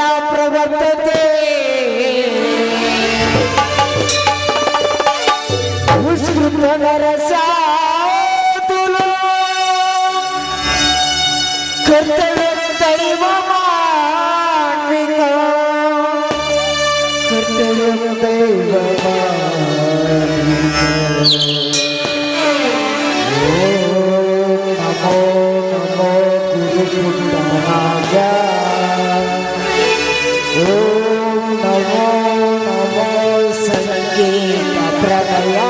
विद्या प्रवर्तते उत्स्कृत नरसातुलो कर्तव्यं दैवमान्विका कर्तव्यं दैवमान्विका गुरुपुत्राय ओम नमो नमो संगीत प्रलया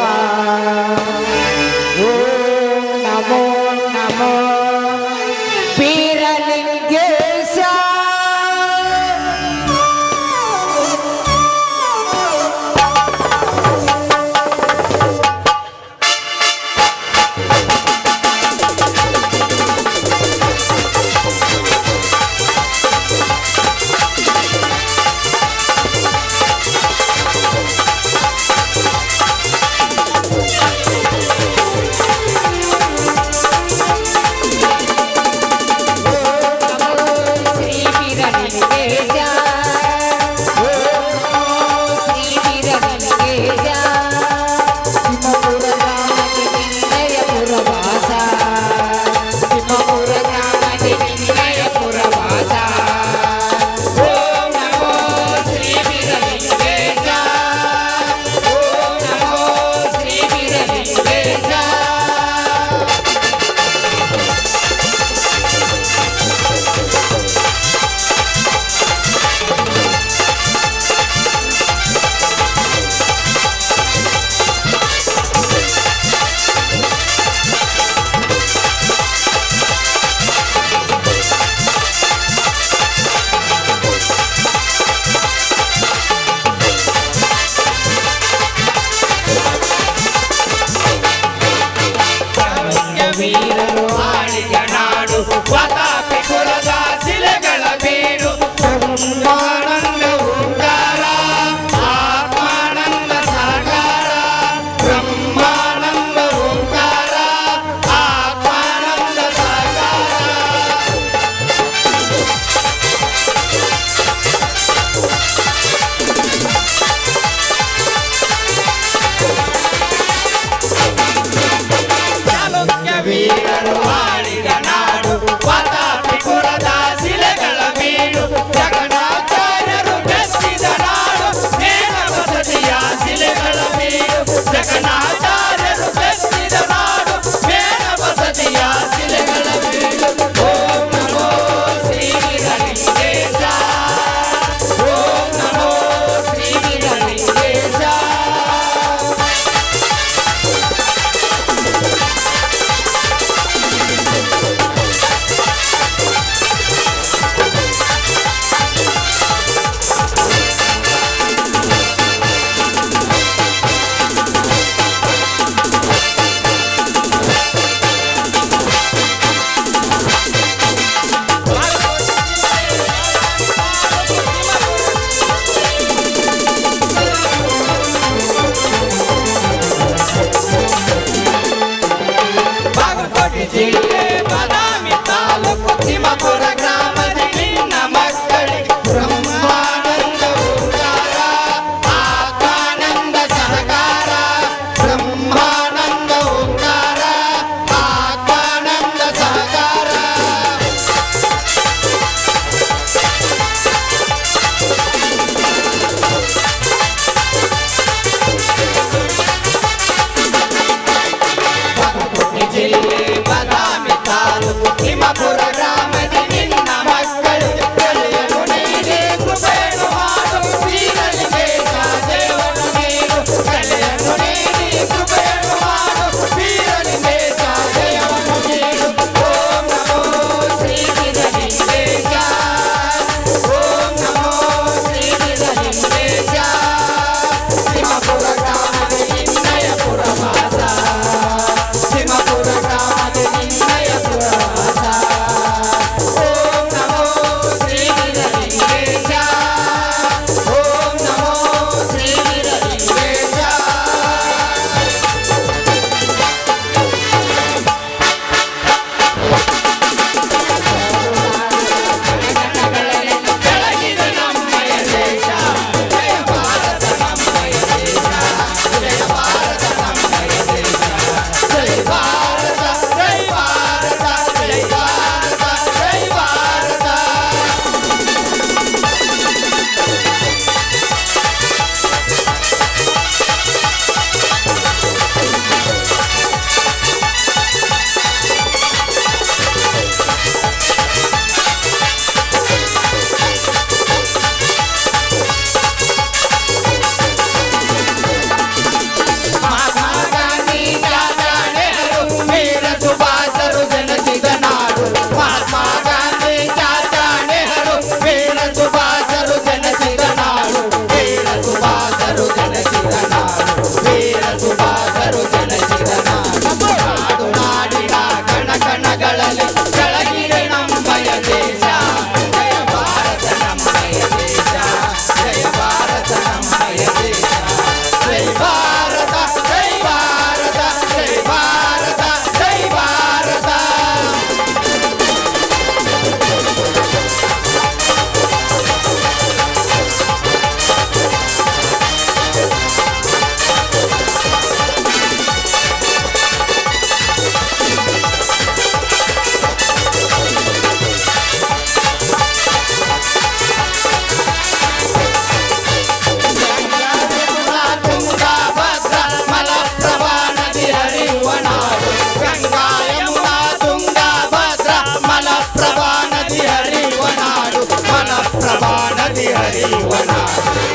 ओम नमो नमो वीरलिंगेश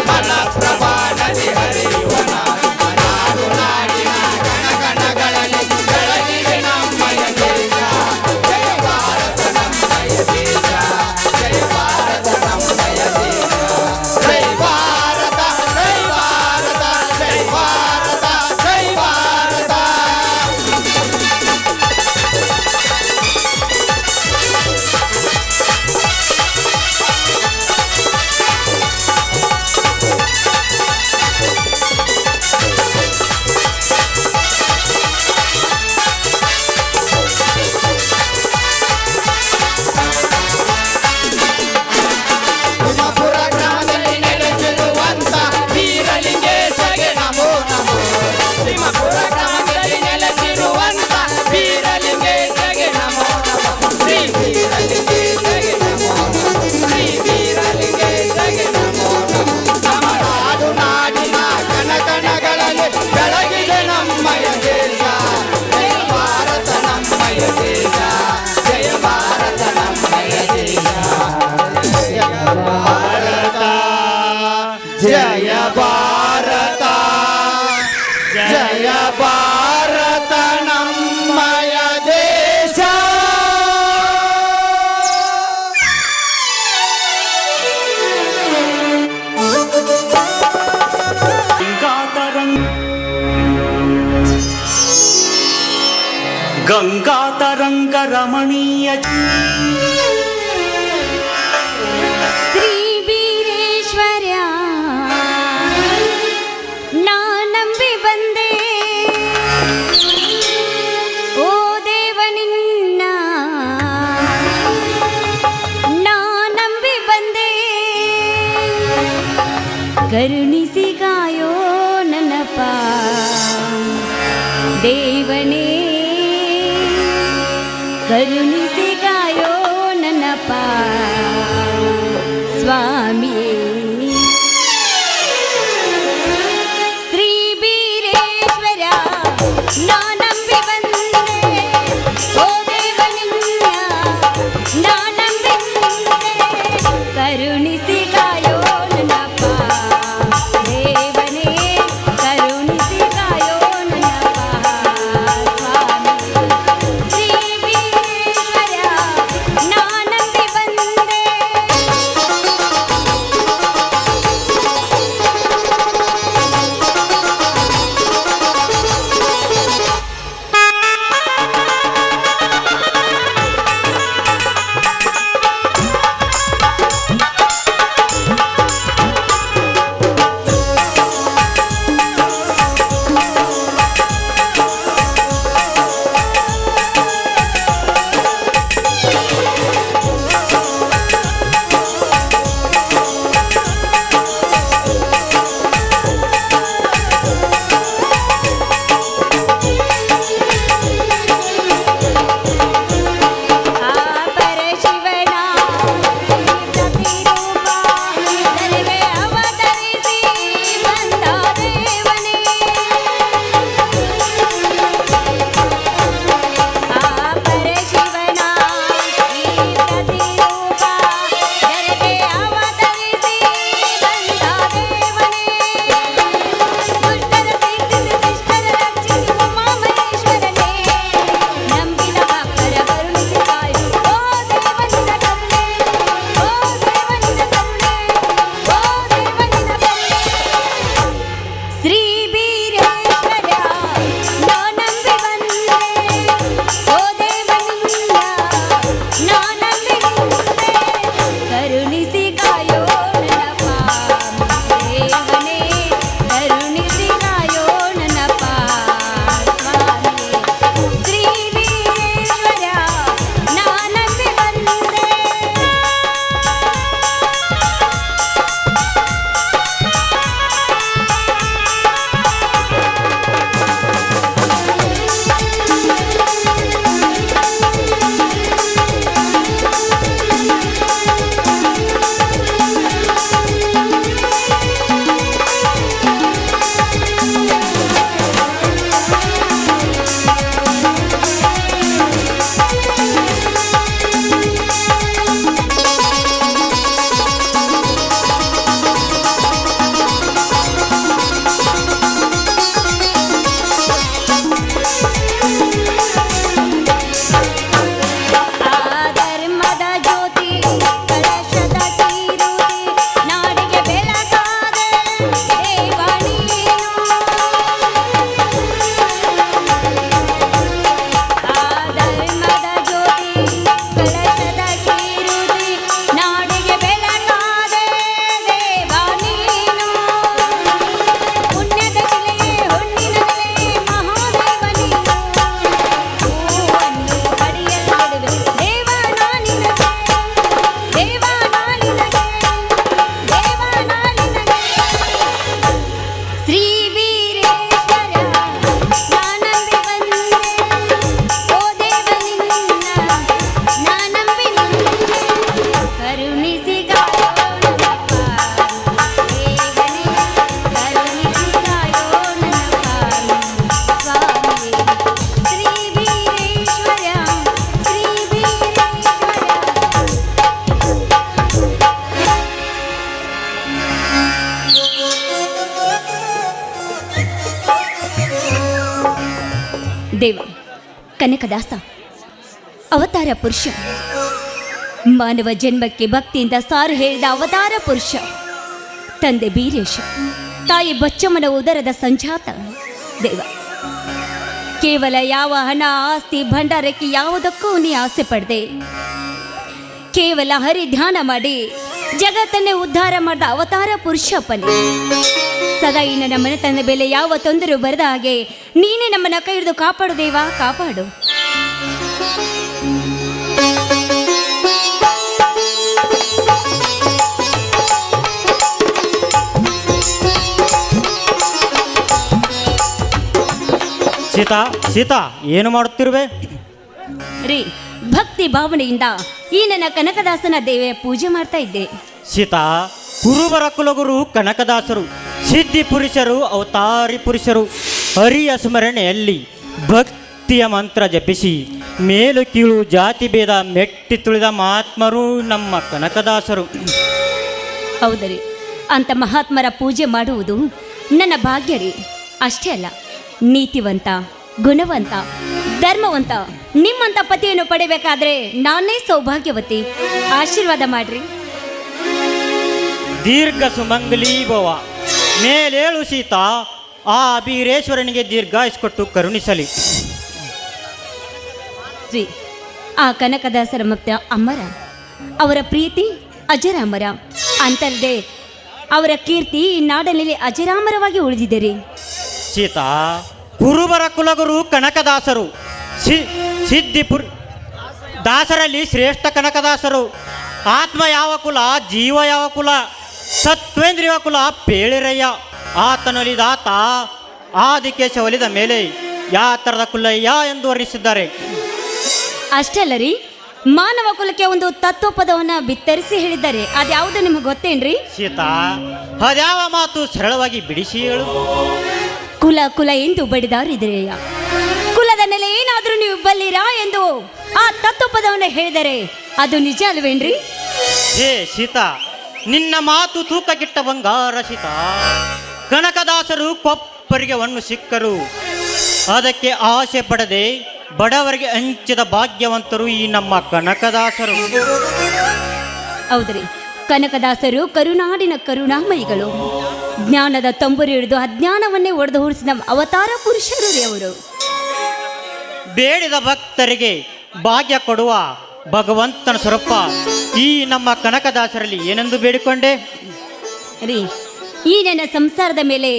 ಮಲಪ್ರಭಾ ನದಿ ಹರಿಯುವ ನಾಡು ನಾಡು ನಾಡಿನ ಗಣಗಣಗಳಲ್ಲಿ ಬೆಳಗಿದೆ ನಮ್ಮಯ ದೇಶ. ಜಯ ಭಾರತ ನಮ್ಮಯ ದೇಶ, ಜಯ ಭಾರತ ನಮ್ಮಯ ದೇಶ. ಜೈ ಭಾರತ, ಜೈ ಭಾರತ, ಜೈ ಭಾರತ, ಜೈ ಭಾರತ. ತಿಮ್ಮಾಪುರ ಗ್ರಾಮದಲ್ಲಿ ನೆಲೆಸಿರುವಂತ ವೀರಲಿಂಗೇಶಗೆ ನಮೋ ನಮೋ. ತಿಮ್ಮಾಪುರ ಗ್ರಾಮದಲ್ಲಿ ನೆಲೆಸಿರುವಂತ ವೀರಲಿಂಗೇಶಗೆ ನಮೋ ನಮೋ. ಶ್ರೀ ವೀರಲಿಂಗೇಶಗೆ ನಮೋ ನಮೋ, ಶ್ರೀ ವೀರಲಿಂಗೇಶಗೆ ನಮೋ ನಮೋ. ನಮ್ಮ ನಾಡು ನಾಡಿನ ಕಣಕಣಗಳಲ್ಲಿ ಬೆಳಗಿದೆ ನಮ್ಮಯ ದೇಶ. ಜಯ ಭಾರತ ನಮ್ಮಯ ದೇಶ, ಜಯ ಭಾರತ ನಮ್ಮಯ ದೇಶ. ಜಯ ಭಾರತ, ಜಯ ಭಾರತ, ಜಯ ಭಾರತ ನಮ್ಮಯ ದೇಶ. ಗಂಗಾತರಂಗ ರಮಣೀಯ ಶ್ರೀ ವೀರೇಶ್ವರ್ಯ ನಾ ನಂಬಿ ಬಂದೆ ಓ ದೇವ ನಿನ್ನ ನಾ ನಂಬಿ ಬಂದೆ ಕರುಣಿಸಿ ಕಾಯೋ ನನ್ನಪ್ಪ ದೇವನೇ ಕರುಣಿಸಿ ಕಾಯೋ ನನ್ನಪ್ಪ ಸ್ವಾಮಿಯೇ. ಶ್ರೀ ವೀರೇಶ್ವರ ನಾ ನಂಬಿ ಬಂದೆ ಓ ದೇವ ನಿನ್ನ ನಾ ನಂಬಿ ಬಂದೆ ಕರುಣಿಸಿ ಕಾಯೋ ನನ್ನಪ್ಪ ದೇವನೇ ಕರುಣಿಸಿ ಕಾಯೋ ನನ್ನಪ್ಪ ಸ್ವಾಮಿಯೇ. ಶ್ರೀ ವೀರೇಶ್ವರ ನಾ ನಂಬಿ ಬಂದೆ ದೇವ ಕನಕದಾಸ ಅವತಾರ ಪುರುಷ, ಮಾನವ ಜನ್ಮಕ್ಕೆ ಭಕ್ತಿಯಿಂದ ಸಾರು ಹೇಳಿದ ಅವತಾರ ಪುರುಷ, ತಂದೆ ಬೀರೇಶ, ತಾಯಿ ಬಚ್ಚಮ್ಮನ ಉದರದ ಸಂಜಾತ. ದೇವ ಕೇವಲ ಯಾವ ಹಣ ಆಸ್ತಿ ಭಂಡಾರಕ್ಕೆ ಯಾವುದಕ್ಕೂ ನೀ ಆಸೆ ಪಡದೆ ಕೇವಲ ಹರಿ ಧ್ಯಾನ ಮಾಡಿ ಜಗತ್ತನ್ನೇ ಉದ್ಧಾರ ಮಾಡಿದ ಅವತಾರ ಪುರುಷಪ್ಪನೇ. ಸದಾ ಈ ನನ್ನ ಮನೆತನದ ಬೆಲೆ ಯಾವ ತೊಂದರೆ ಬರದ ಹಾಗೆ ನೀನೇ ನಮ್ಮನ್ನ ಕೈ ಹಿಡಿದು ಕಾಪಾಡು ದೇವ, ಕಾಪಾಡು. ಸೀತಾ ಸೀತಾ ಏನು ಮಾಡುತ್ತಿರುವೆ? ರೀ, ಭಕ್ತಿ ಭಾವನೆಯಿಂದ ಈ ನನ್ನ ಕನಕದಾಸನ ದೇವಿಯ ಪೂಜೆ ಮಾಡ್ತಾ ಇದ್ದೆ. ಸೀತಾ, ಕುರುಬರ ಕುಲಗುರು ಕನಕದಾಸರು ಸಿದ್ಧಿ ಪುರುಷರು, ಅವತಾರಿ ಪುರುಷರು. ಹರಿಯ ಸ್ಮರಣೆಯಲ್ಲಿ ಭಕ್ತಿಯ ಮಂತ್ರ ಜಪಿಸಿ ಮೇಲು ಕೀಳು ಜಾತಿ ಭೇದ ಮೆಟ್ಟಿ ತುಳಿದ ಮಹಾತ್ಮರು ನಮ್ಮ ಕನಕದಾಸರು. ಹೌದರಿ, ಅಂತ ಮಹಾತ್ಮರ ಪೂಜೆ ಮಾಡುವುದು ನನ್ನ ಭಾಗ್ಯ ರೀ. ಅಷ್ಟೇ ಅಲ್ಲ, ನೀತಿವಂತ, ಗುಣವಂತ, ಧರ್ಮವಂತ ನಿಮ್ಮಂಥ ಪತಿಯನ್ನು ಪಡಿಬೇಕಾದ್ರೆ ನಾನೇ ಸೌಭಾಗ್ಯವತಿ. ಆಶೀರ್ವಾದ ಮಾಡ್ರಿ. ದೀರ್ಘ ಸುಮಂಗಲಿ ಭವ. ಮೇಲೇಳು ಸೀತಾ, ಆ ಬೀರೇಶ್ವರನಿಗೆ ದೀರ್ಘಾಯುಷ್ಕೊಟ್ಟು ಕರುಣಿಸಲಿ. ರೀ, ಆ ಕನಕದಾಸರ ಮತ್ತ ಅಮರ, ಅವರ ಪ್ರೀತಿ ಅಜರಾಮರ ಅಂತಲ್ಲದೆ ಅವರ ಕೀರ್ತಿ ಈ ನಾಡಿನಲ್ಲಿ ಅಜರಾಮರವಾಗಿ ಉಳಿದಿದೆ ರೀ. ಸೀತಾ, ಕುರುಬರ ಕುಲಗುರು ಕನಕದಾಸರು ಸಿದ್ಧಿಪುರ್ ದಾಸರಲ್ಲಿ ಶ್ರೇಷ್ಠ ಕನಕದಾಸರು. ಆತ್ಮ ಯಾವ ಕುಲ, ಜೀವ ಯಾವ ಕುಲ, ಸತ್ವೇಂದ್ರಿಯ ಕುಲ ಪೇಳಿರಯ್ಯ. ಆತನೊಲಿದಾತ ಆದಿಕೇಶ ಒಲಿದ ಮೇಲೆ ಯಾ ಥರದ ಕುಲಯ್ಯ ಎಂದು ವರ್ಣಿಸಿದ್ದಾರೆ. ಅಷ್ಟೇ ಅಲ್ಲ ರೀ, ಮಾನವ ಕುಲಕ್ಕೆ ಒಂದು ತತ್ವಪದವನ್ನು ಬಿತ್ತರಿಸಿ ಹೇಳಿದ್ದಾರೆ. ಅದ್ಯಾವುದು ನಿಮಗೆ ಗೊತ್ತೇನ್ರಿ? ಸೀತಾ, ಅದ್ಯಾವ ಮಾತು ಸರಳವಾಗಿ ಬಿಡಿಸಿ ಹೇಳು. ಕುಲ ಕುಲ ಎಂದು ಬಡಿದಾರಿದ್ರೆಯ, ಕುಲದ ನೆಲೆ ಏನಾದರೂ ನೀವು ಬಲ್ಲಿರಾ ಎಂದು ಆ ತತ್ವಪದವನ್ನು ಹೇಳಿದರೆ ಅದು ನಿಜ ಅಲ್ವೇನ್ರಿ? ಹೇ ಸೀತಾ, ನಿನ್ನ ಮಾತು ತೂಕಕ್ಕಿಟ್ಟ ಬಂಗಾರ ಸೀತಾ. ಕನಕದಾಸರು ಕೊಪ್ಪರಿಗೆ ಹೊನ್ನು ಸಿಕ್ಕರು, ಅದಕ್ಕೆ ಆಸೆ ಪಡದೆ ಬಡವರಿಗೆ ಹಂಚಿದ ಭಾಗ್ಯವಂತರು ಈ ನಮ್ಮ ಕನಕದಾಸರು. ಹೌದ್ರಿ, ಕನಕದಾಸರು ಕರುನಾಡಿನ ಕರುಣಾಮಯಿಗಳು. ಜ್ಞಾನದ ತಂಬುರಿ ಹಿಡಿದು ಅಜ್ಞಾನವನ್ನೇ ಒಡೆದು ಹುಡಿಸಿದ ಅವತಾರ ಪುರುಷರು ರೀ ಅವರು. ಬೇಡಿದ ಭಕ್ತರಿಗೆ ಭಾಗ್ಯ ಕೊಡುವ ಭಗವಂತನ ಸ್ವರೂಪ ಈ ನಮ್ಮ ಕನಕದಾಸರಲ್ಲಿ ಏನೆಂದು ಬೇಡಿಕೊಂಡೆ? ರೀ, ಈ ನನ್ನ ಸಂಸಾರದ ಮೇಲೆ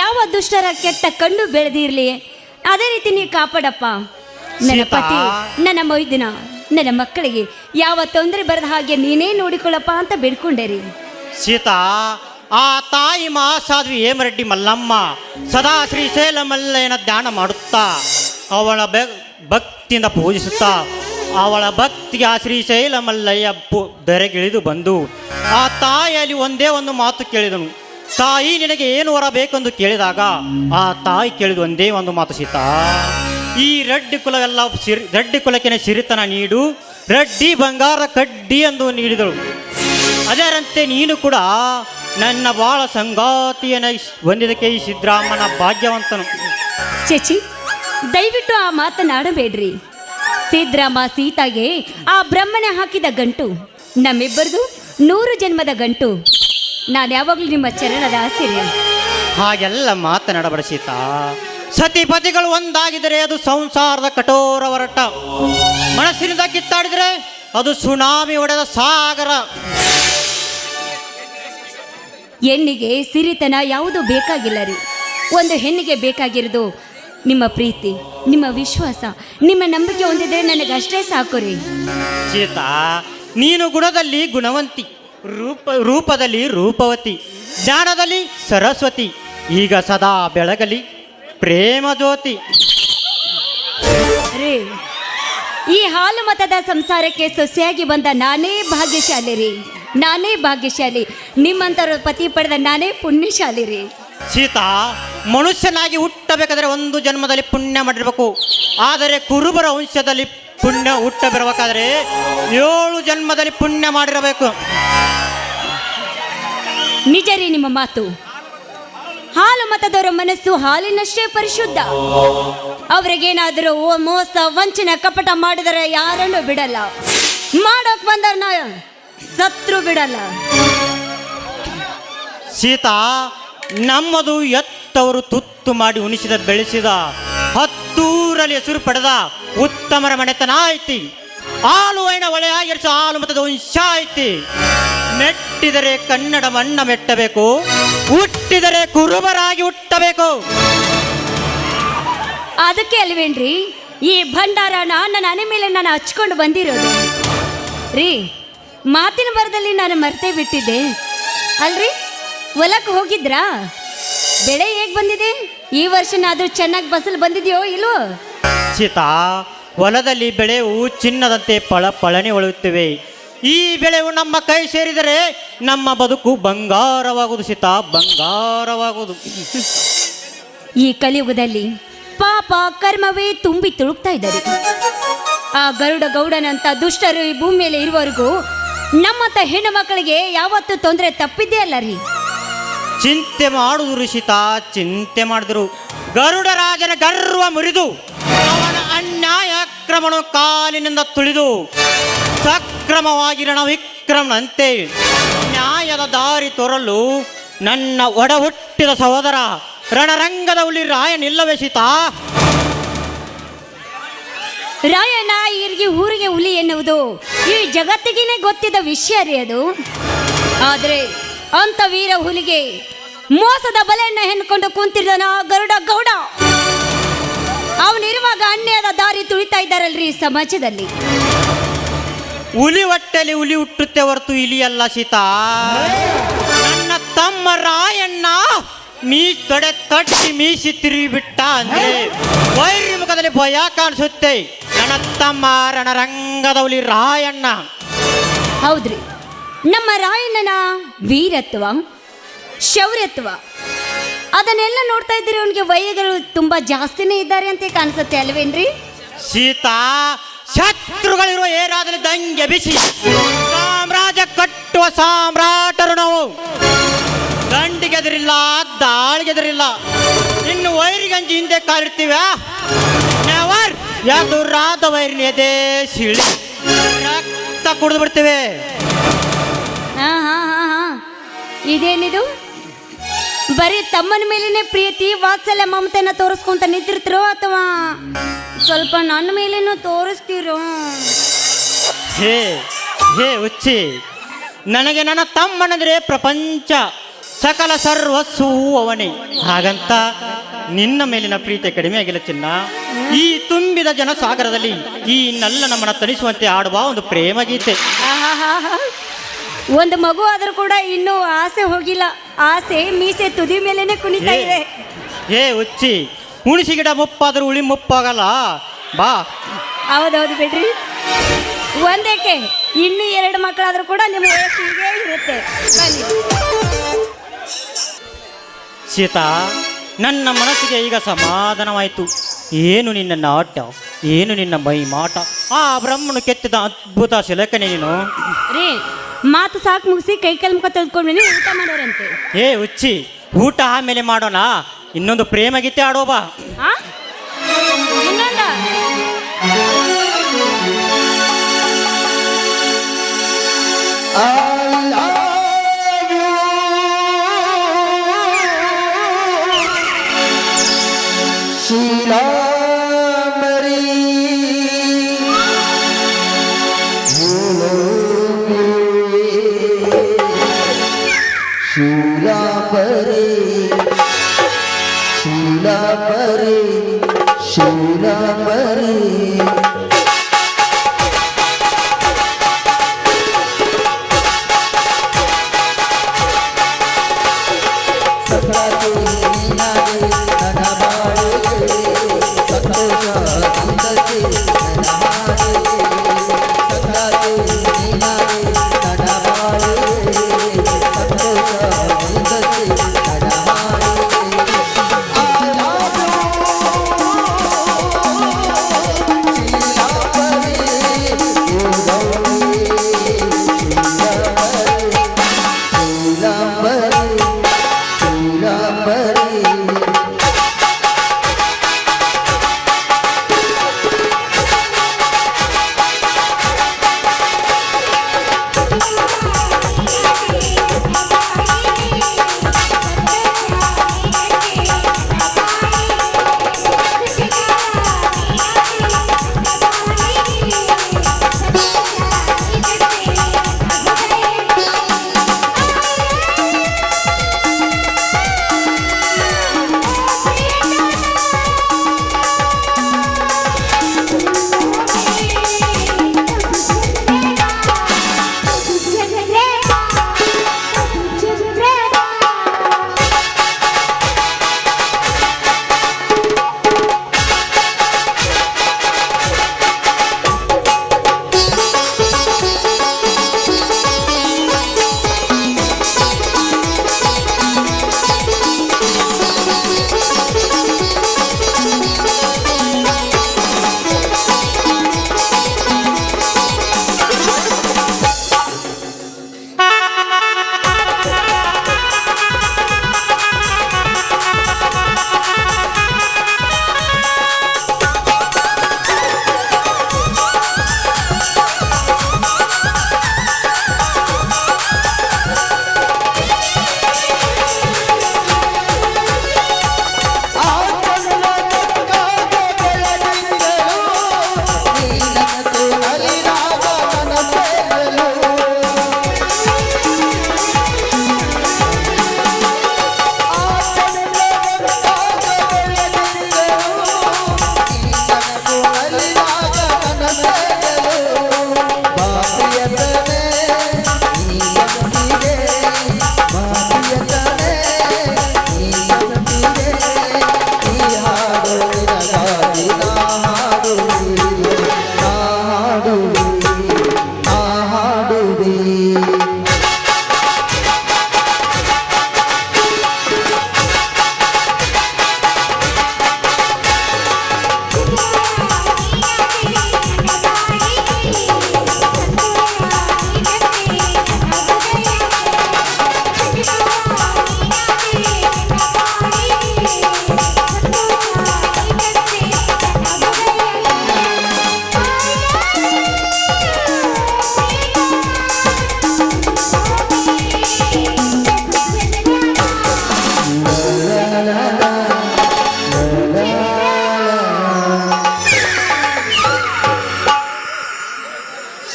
ಯಾವ ದುಷ್ಟರ ಕೆಟ್ಟ ಕಣ್ಣು ಬೆಳೆದಿರಲಿ ಅದೇ ರೀತಿ ನೀವು ಕಾಪಾಡಪ್ಪ. ನನ್ನ ಸೀತಾ. ಪತಿ, ನನ್ನ ಮೈದಿನ, ನನ್ನ ಮಕ್ಕಳಿಗೆ ಯಾವ ತೊಂದರೆ ಬರದ ಹಾಗೆ ನೀನೇ ನೋಡಿಕೊಳ್ಳಪ್ಪ ಅಂತ ಬೇಡ್ಕೊಂಡೆ ರೀ. ಸೀತಾ, ಆ ತಾಯಿ ಮಹಾಸಾಧ್ವಿ ಹೇಮರೆಡ್ಡಿ ಮಲ್ಲಮ್ಮ ಸದಾ ಶ್ರೀಶೈಲ ಮಲ್ಲಯ್ಯನ ಧ್ಯಾನ ಮಾಡುತ್ತಾ ಅವಳ ಭಕ್ತಿಯಿಂದ ಪೂಜಿಸುತ್ತಾ ಅವಳ ಭಕ್ತಿಗೆ ಆ ಶ್ರೀಶೈಲ ಮಲ್ಲಯ್ಯ ದರೆಗಿಳಿದು ಬಂದು ಆ ತಾಯಿಯಲ್ಲಿ ಒಂದೇ ಒಂದು ಮಾತು ಕೇಳಿದನು. ತಾಯಿ, ನಿನಗೆ ಏನು ವರ ಬೇಕೆಂದು ಕೇಳಿದಾಗ ಆ ತಾಯಿ ಕೇಳಿದ ಒಂದೇ ಒಂದು ಮಾತು, ಸೀತಾ, ಈ ರೆಡ್ಡಿ ಕುಲವೆಲ್ಲ ರೆಡ್ಡಿ ಕುಲಕ್ಕೆ ಸಿರಿತನ ನೀಡು, ರೆಡ್ಡಿ ಬಂಗಾರ ಕಡ್ಡಿ ಎಂದು ನೀಡಿದಳು. ಅದರಂತೆ ನೀನು ಕೂಡ ನನ್ನ ಬಾಳ ಸಂಗಾತಿಯನ್ನು ಹೊಂದಿದಕ್ಕೆ ಈ ಸಿದ್ದರಾಮನ ಭಾಗ್ಯವಂತನು. ಚಚಿ, ದಯವಿಟ್ಟು ಆ ಮಾತನಾಡಬೇಡ್ರಿ. ಸಿದ್ದರಾಮ ಸೀತಾಗೆ ಆ ಬ್ರಹ್ಮನೇ ಹಾಕಿದ ಗಂಟು, ನಮ್ಮಿಬ್ಬರದು 100 ಜನ್ಮದ ಗಂಟು. ನಾನು ಯಾವಾಗಲೂ ನಿಮ್ಮ ಚರಣದ ಆಸೆರೆ. ಹಾಗೆಲ್ಲ ಮಾತನಾಡಬೇಡ ಸೀತಾ. ಸತಿಪತಿಗಳು ಒಂದಾಗಿದರೆ ಅದು ಸಂಸಾರದ ಕಠೋರ ಹೊರಟ, ಮನಸ್ಸಿನಿಂದ ಕಿತ್ತಾಡಿದರೆ ಅದು ಸುನಾಮಿ ಹೊಡೆದ ಸಾಗರ. ಹೆಣ್ಣಿಗೆ ಸಿರಿತನ ಯಾವುದೂ ಬೇಕಾಗಿಲ್ಲ ರೀ. ಒಂದು ಹೆಣ್ಣಿಗೆ ಬೇಕಾಗಿರೋದು ನಿಮ್ಮ ಪ್ರೀತಿ, ನಿಮ್ಮ ವಿಶ್ವಾಸ, ನಿಮ್ಮ ನಂಬಿಕೆ ಹೊಂದಿದ್ರೆ ನನಗಷ್ಟೇ ಸಾಕು ರೀ. ಸೀತಾ, ನೀನು ಗುಣದಲ್ಲಿ ಗುಣವಂತಿ, ರೂಪದಲ್ಲಿ ರೂಪವತಿ, ಜ್ಞಾನದಲ್ಲಿ ಸರಸ್ವತಿ. ಈಗ ಸದಾ ಬೆಳಗಲಿ ಪ್ರೇಮ ಜ್ಯೋತಿ. ರೀ, ಈ ಹಾಲು ಮತದ ಸಂಸಾರಕ್ಕೆ ಸೊಸೆಯಾಗಿ ಬಂದ ನಾನೇ ಭಾಗ್ಯಶಾಲಿ ರೀ, ನಾನೇ ಭಾಗ್ಯಶಾಲಿ. ನಿಮ್ಮಂಥವ್ರ ಪತಿ ಪಡೆದ ನಾನೇ ಪುಣ್ಯಶಾಲಿ ರೀ. ಸೀತಾ, ಮನುಷ್ಯನಾಗಿ ಹುಟ್ಟಬೇಕಾದ್ರೆ ಒಂದು ಜನ್ಮದಲ್ಲಿ ಪುಣ್ಯ ಮಾಡಿರ್ಬೇಕು. ಆದರೆ ಕುರುಬರ ವಂಶದಲ್ಲಿ ಪುಣ್ಯ ಹುಟ್ಟಬರಬೇಕಾದ್ರೆ 7 ಜನ್ಮದಲ್ಲಿ ಪುಣ್ಯ ಮಾಡಿರಬೇಕು. ನಿಜ ರೀ ನಿಮ್ಮ ಮಾತು. ಹಾಲು ಮತದವರ ಮನಸ್ಸು ಹಾಲಿನಷ್ಟೇ ಪರಿಶುದ್ಧ. ಅವ್ರಿಗೇನಾದರೂ ಮೋಸ ವಂಚನೆ ಕಪಟ ಮಾಡಿದರೆ ಯಾರನ್ನು ಬಿಡಲ್ಲ, ಮಾಡೋಕ್ ಬಂದವ್ರನ್ನ ಸತ್ರು ಬಿಡಲ್ಲ. ಸೀತಾ, ನಮ್ಮದು ಎತ್ತವರು ತುತ್ತು ಮಾಡಿ ಉಣಿಸಿದ ಬೆಳೆಸಿದ ಹತ್ತೂರಲ್ಲಿ ಹೆಸರು ಪಡೆದ ಉತ್ತಮರ ಮನೆತನ ಐತಿ. ಹಾಲು ವೈನ ಒಳೆಯಾಗಿರಿಸ ಹಾಲು ಮತದ ವಂಶ ಐತಿ. ಮೆಟ್ಟಿದರೆ ಕನ್ನಡ ಮಣ್ಣ ಮೆಟ್ಟಬೇಕು, ಹುಟ್ಟಿದರೆ ಕುರುಬರಾಗಿ ಹುಟ್ಟಬೇಕು. ಅದಕ್ಕೆ ಅಲ್ವೇನ್ರಿ ಈ ಭಂಡಾರನ ನನ್ನ ಮನೆ ಮೇಲೆ ನಾನು ಹಚ್ಕೊಂಡು ಬಂದಿರೋದು ರೀ. ಮಾತಿನ ಬರದಲ್ಲಿ ನಾನು ಮರ್ತೇ ಬಿಟ್ಟಿದ್ದೆ ಅಲ್ರಿ. ಹೊಲಕ್ಕೆ ಹೋಗಿದ್ರಾ? ಬೆಳೆ ಹೇಗೆ ಬಂದಿದೆ? ಈ ವರ್ಷನಾದ್ರೂ ಚೆನ್ನಾಗಿ ಫಸಲು ಬಂದಿದೆಯೋ ಇಲ್ವೋ? ಸೀತಾ, ಹೊಲದಲ್ಲಿ ಬೆಳೆವು ಚಿನ್ನದಂತೆ ಪಳನೆ ಹೊಳೆಯುತ್ತಿವೆ. ಈ ಬೆಳೆವು ನಮ್ಮ ಕೈ ಸೇರಿದರೆ ನಮ್ಮ ಬದುಕು ಬಂಗಾರವಾಗುವುದು ಸೀತಾ, ಬಂಗಾರವಾಗುವುದು. ಈ ಕಲಿಯುಗದಲ್ಲಿ ಪಾಪ ಕರ್ಮವೇ ತುಂಬಿ ತುಳುಕ್ತಾ ಇದ್ದಾರೆ. ಆ ಗರುಡ ಗೌಡನಂತ ದುಷ್ಟರು ಈ ಭೂಮಿ ಮೇಲೆ ಇರುವವರೆಗೂ ನಮ್ಮಂತ ಹೆಣ್ಣು ಮಕ್ಕಳಿಗೆ ಯಾವತ್ತೂ ತೊಂದರೆ ತಪ್ಪಿದ್ದೇ ಅಲ್ಲ ರೀ. ಚಿಂತೆ ಮಾಡುವುದು ಸೀತಾ, ಚಿಂತೆ ಮಾಡಿದ್ರು ಗರುಡ ರಾಜನ ಗರ್ವ ಮುರಿದು ಅವನ ಅನ್ಯಾಯ ಅಕ್ರಮನು ಕಾಲಿನಿಂದ ತುಳಿದು ಸಕ್ರಮವಾಗಿರಣ ವಿಕ್ರಮನಂತೆ ನ್ಯಾಯದ ದಾರಿ ತೋರಲು ನನ್ನ ಒಡ ಹುಟ್ಟಿದ ಸಹೋದರ ರಣರಂಗದ ಹುಲಿ ರಾಯನಿಲ್ಲವೇ ಸೀತಾ? ರಾಯಣ್ಣ ಈರಿಗೆ ಊರಿಗೆ ಹುಲಿ ಎನ್ನುವುದು ಈ ಜಗತ್ತಿಗೇನೆ ಗೊತ್ತಿದ್ದ ವಿಷಯ ರೀ ಅದು. ಆದರೆ ಅಂತ ವೀರ ಹುಲಿಗೆ ಮೋಸದ ಬಲೆಯನ್ನ ಹೆಣ್ಕೊಂಡು ಕುಂತಿದ್ದಾನ ಗರುಡ ಗೌಡ. ಅವನಿರುವಾಗ ಅನ್ಯಾಯದ ದಾರಿ ತುಳಿತಾ ಇದ್ದಾರಲ್ರಿ ಸಮಾಜದಲ್ಲಿ. ಹುಲಿ ಹೊಟ್ಟೆಲಿ ಹುಲಿ ಹುಟ್ಟುತ್ತೆ ಹೊರತು ಇಲಿಯಲ್ಲ ಸೀತಾ. ನನ್ನ ತಮ್ಮ ರಾಯಣ್ಣ ತೊಡೆ ತಟ್ಟಿ ಮೀಸಿ ತಿರುಗಿ ಬಿಟ್ಟ ಅಂದ್ರೆ ವೈರಿ ಮುಖದಲ್ಲಿ ಭಯ ಕಾಣಿಸುತ್ತೆ. ನನ್ನ ತಮ್ಮ ರಣರಂಗದ ಹುಲಿ ರಾಯಣ್ಣ. ಹೌದ್ರಿ, ನಮ್ಮ ರಾಯಣ್ಣನ ವೀರತ್ವ ಶೌರ್ಯತ್ವ ಅದನ್ನೆಲ್ಲ ನೋಡ್ತಾ ಇದ್ದೀರಿ. ಅವನಿಗೆ ವೈರಿಗಳು ತುಂಬಾ ಜಾಸ್ತಿನೇ ಇದ್ದಾರೆ ಅಂತ ಕಾಣಿಸುತ್ತೆ ಅಲ್ವೇನ್ರಿ? ಸೀತಾ, ಶತ್ರುಗಳಿರುವ ಏರಾದಲ್ಲಿ ದಂಗೆ ಬಿಸಿ ಸಾಮ್ರಾಜ್ಯ ಕಟ್ಟುವ ಸಾಮ್ರಾಟರು ನಾವು. ದಂಡಿಗೆದರಿಲ್ಲ, ದಾಳಿಗೆದರಿಲ್ಲ. ಇನ್ನು ವೈರಿಗಂಜಿ ಹಿಂದೆ ಕಾಲಿಡ್ತೀವ ನೆವರ್. ಎದುರಾದ ವೈರಿನ ಎದೆ ಸಿಳಿ ರಕ್ತ ಕುಡಿದು ಬಿಡ್ತೇವೆ. ಹಾ ಹಾ ಹಾ ಹಾ ಇದೇನಿದು? ಬರೀ ತಮ್ಮನ ಮೇಲೇನೆ ಪ್ರೀತಿ ವಾತ್ಸಲ್ಯ ಮಮತೆನ ತೋರಿಸ್ಕೊಂತ ನಿಂತಿರ್ತಿರೋ ಅಥವಾ ಸ್ವಲ್ಪ ನನ್ನ ಮೇಲೇನೂ ತೋರಿಸ್ತಿರೋ? ಹೇ ಹೇ ಹುಚ್ಚಿ, ನನಗೆ ನನ್ನ ತಮ್ಮನಂದ್ರೆ ಪ್ರಪಂಚ, ಸಕಲ ಸರ್ವಸ್ಸೂ ಅವನೇ. ಹಾಗಂತ ನಿನ್ನ ಮೇಲಿನ ಪ್ರೀತಿ ಕಡಿಮೆ ಆಗಿಲ್ಲ ಚಿನ್ನ. ಈ ತುಂಬಿದ ಜನಸಾಗರದಲ್ಲಿ ಈ ನಲ್ಲ ನಮ್ಮನ್ನ ತಣಿಸುವಂತೆ ಆಡುವ ಒಂದು ಪ್ರೇಮ ಗೀತೆ. ಒಂದು ಮಗು ಆದ್ರೂ ಕೂಡ ಇನ್ನೂ ಆಸೆ ಹೋಗಿಲ್ಲ. ಆಸೆ ಮೀಸೆ ತುದಿ ಮೇಲೇನೆ ಕುಣಿತಾ ಇದೆ. ಹೇ ಹುಚ್ಚಿ, ಹುಣಸಿ ಗಿಡ ಮುಪ್ಪಾದ್ರೂ ಉಳಿ ಮುಪ್ಪಾಗಲ್ಲ ಬಾ. ಹೌದೌದು ಬಿಡ್ರಿ. ಒಂದೇಕೆ ಇನ್ನು 2 ಮಕ್ಕಳಾದ್ರೂ ಕೂಡ ನಿಮ್ಮ ವಯಸ್ಸು ಹೀಗೆ ಇರುತ್ತೆ. ಬನ್ನಿ. ಸೀತಾ, ನನ್ನ ಮನಸ್ಸಿಗೆ ಈಗ ಸಮಾಧಾನವಾಯಿತು. ಏನು ನಿನ್ನ ನಾಟ್ಯ, ಏನು ನಿನ್ನ ಮೈ ಮಾಟ. ಆ ಬ್ರಹ್ಮನು ಕೆತ್ತಿದ ಅದ್ಭುತ ಶಿಲಕನೆ ನೀನು. ರೀ, ಮಾತು ಸಾಕು ಮುಗಿಸಿ ಕೈ ಕಾಲು ಮುಖ ತೆಗೆದುಕೊಂಡು ಊಟ ಮಾಡೋರಂತೆ. ಏ ಹುಚ್ಚಿ, ಊಟ ಆಮೇಲೆ ಮಾಡೋಣ. ಇನ್ನೊಂದು ಪ್ರೇಮ ಗೀತೆ ಆಡೋ ಬಾ. ಇನ್ನೊಂದ ಶೀಲಾ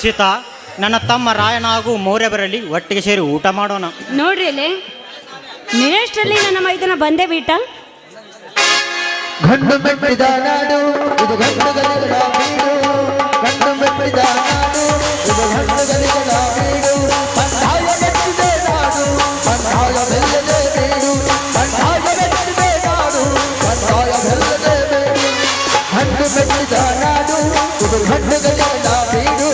ಸೀತಾ, ನನ್ನ ತಮ್ಮ ರಾಯಣ ಹಾಗೂ ಮೌರ್ಯ ಬರಲಿ, ಒಟ್ಟಿಗೆ ಸೇರಿ ಊಟ ಮಾಡೋಣ. ನೋಡ್ರಿ ಅಲ್ಲಿ ನಿನ್ನೆಷ್ಟರಲ್ಲಿ ನನ್ನ ಮೈದನ ಬಂದೇ ಬಿಟ್ಟ. ಗಂಡು ಮೆಟ್ಟಿದ ನಾಡು ಇದು ಗಂಡುಗಳಿಗಳ ಬೀಡು, ಗಂಡು ಮೆಟ್ಟಿದ ನಾಡು ಇದು ಗಂಡುಗಳಿಗಳ ಬೀಡು. ಬಂಡಾಯ ಮೆಟ್ಟಿದೆ ನಾಡು ಬಂಡಾಯ ಬೆಲ್ಲದೆ ಬೀಡು, ಬಂಡಾಯ ಮೆಟ್ಟಿದೆ ನಾಡು ಬಂಡಾಯ ಬೆಲ್ಲದೆ ಬೀಡು. ಗಂಡು ಮೆಟ್ಟಿದ ನಾಡು ಇದು ಗಂಡುಗಳಿಗಳ ಬೀಡು,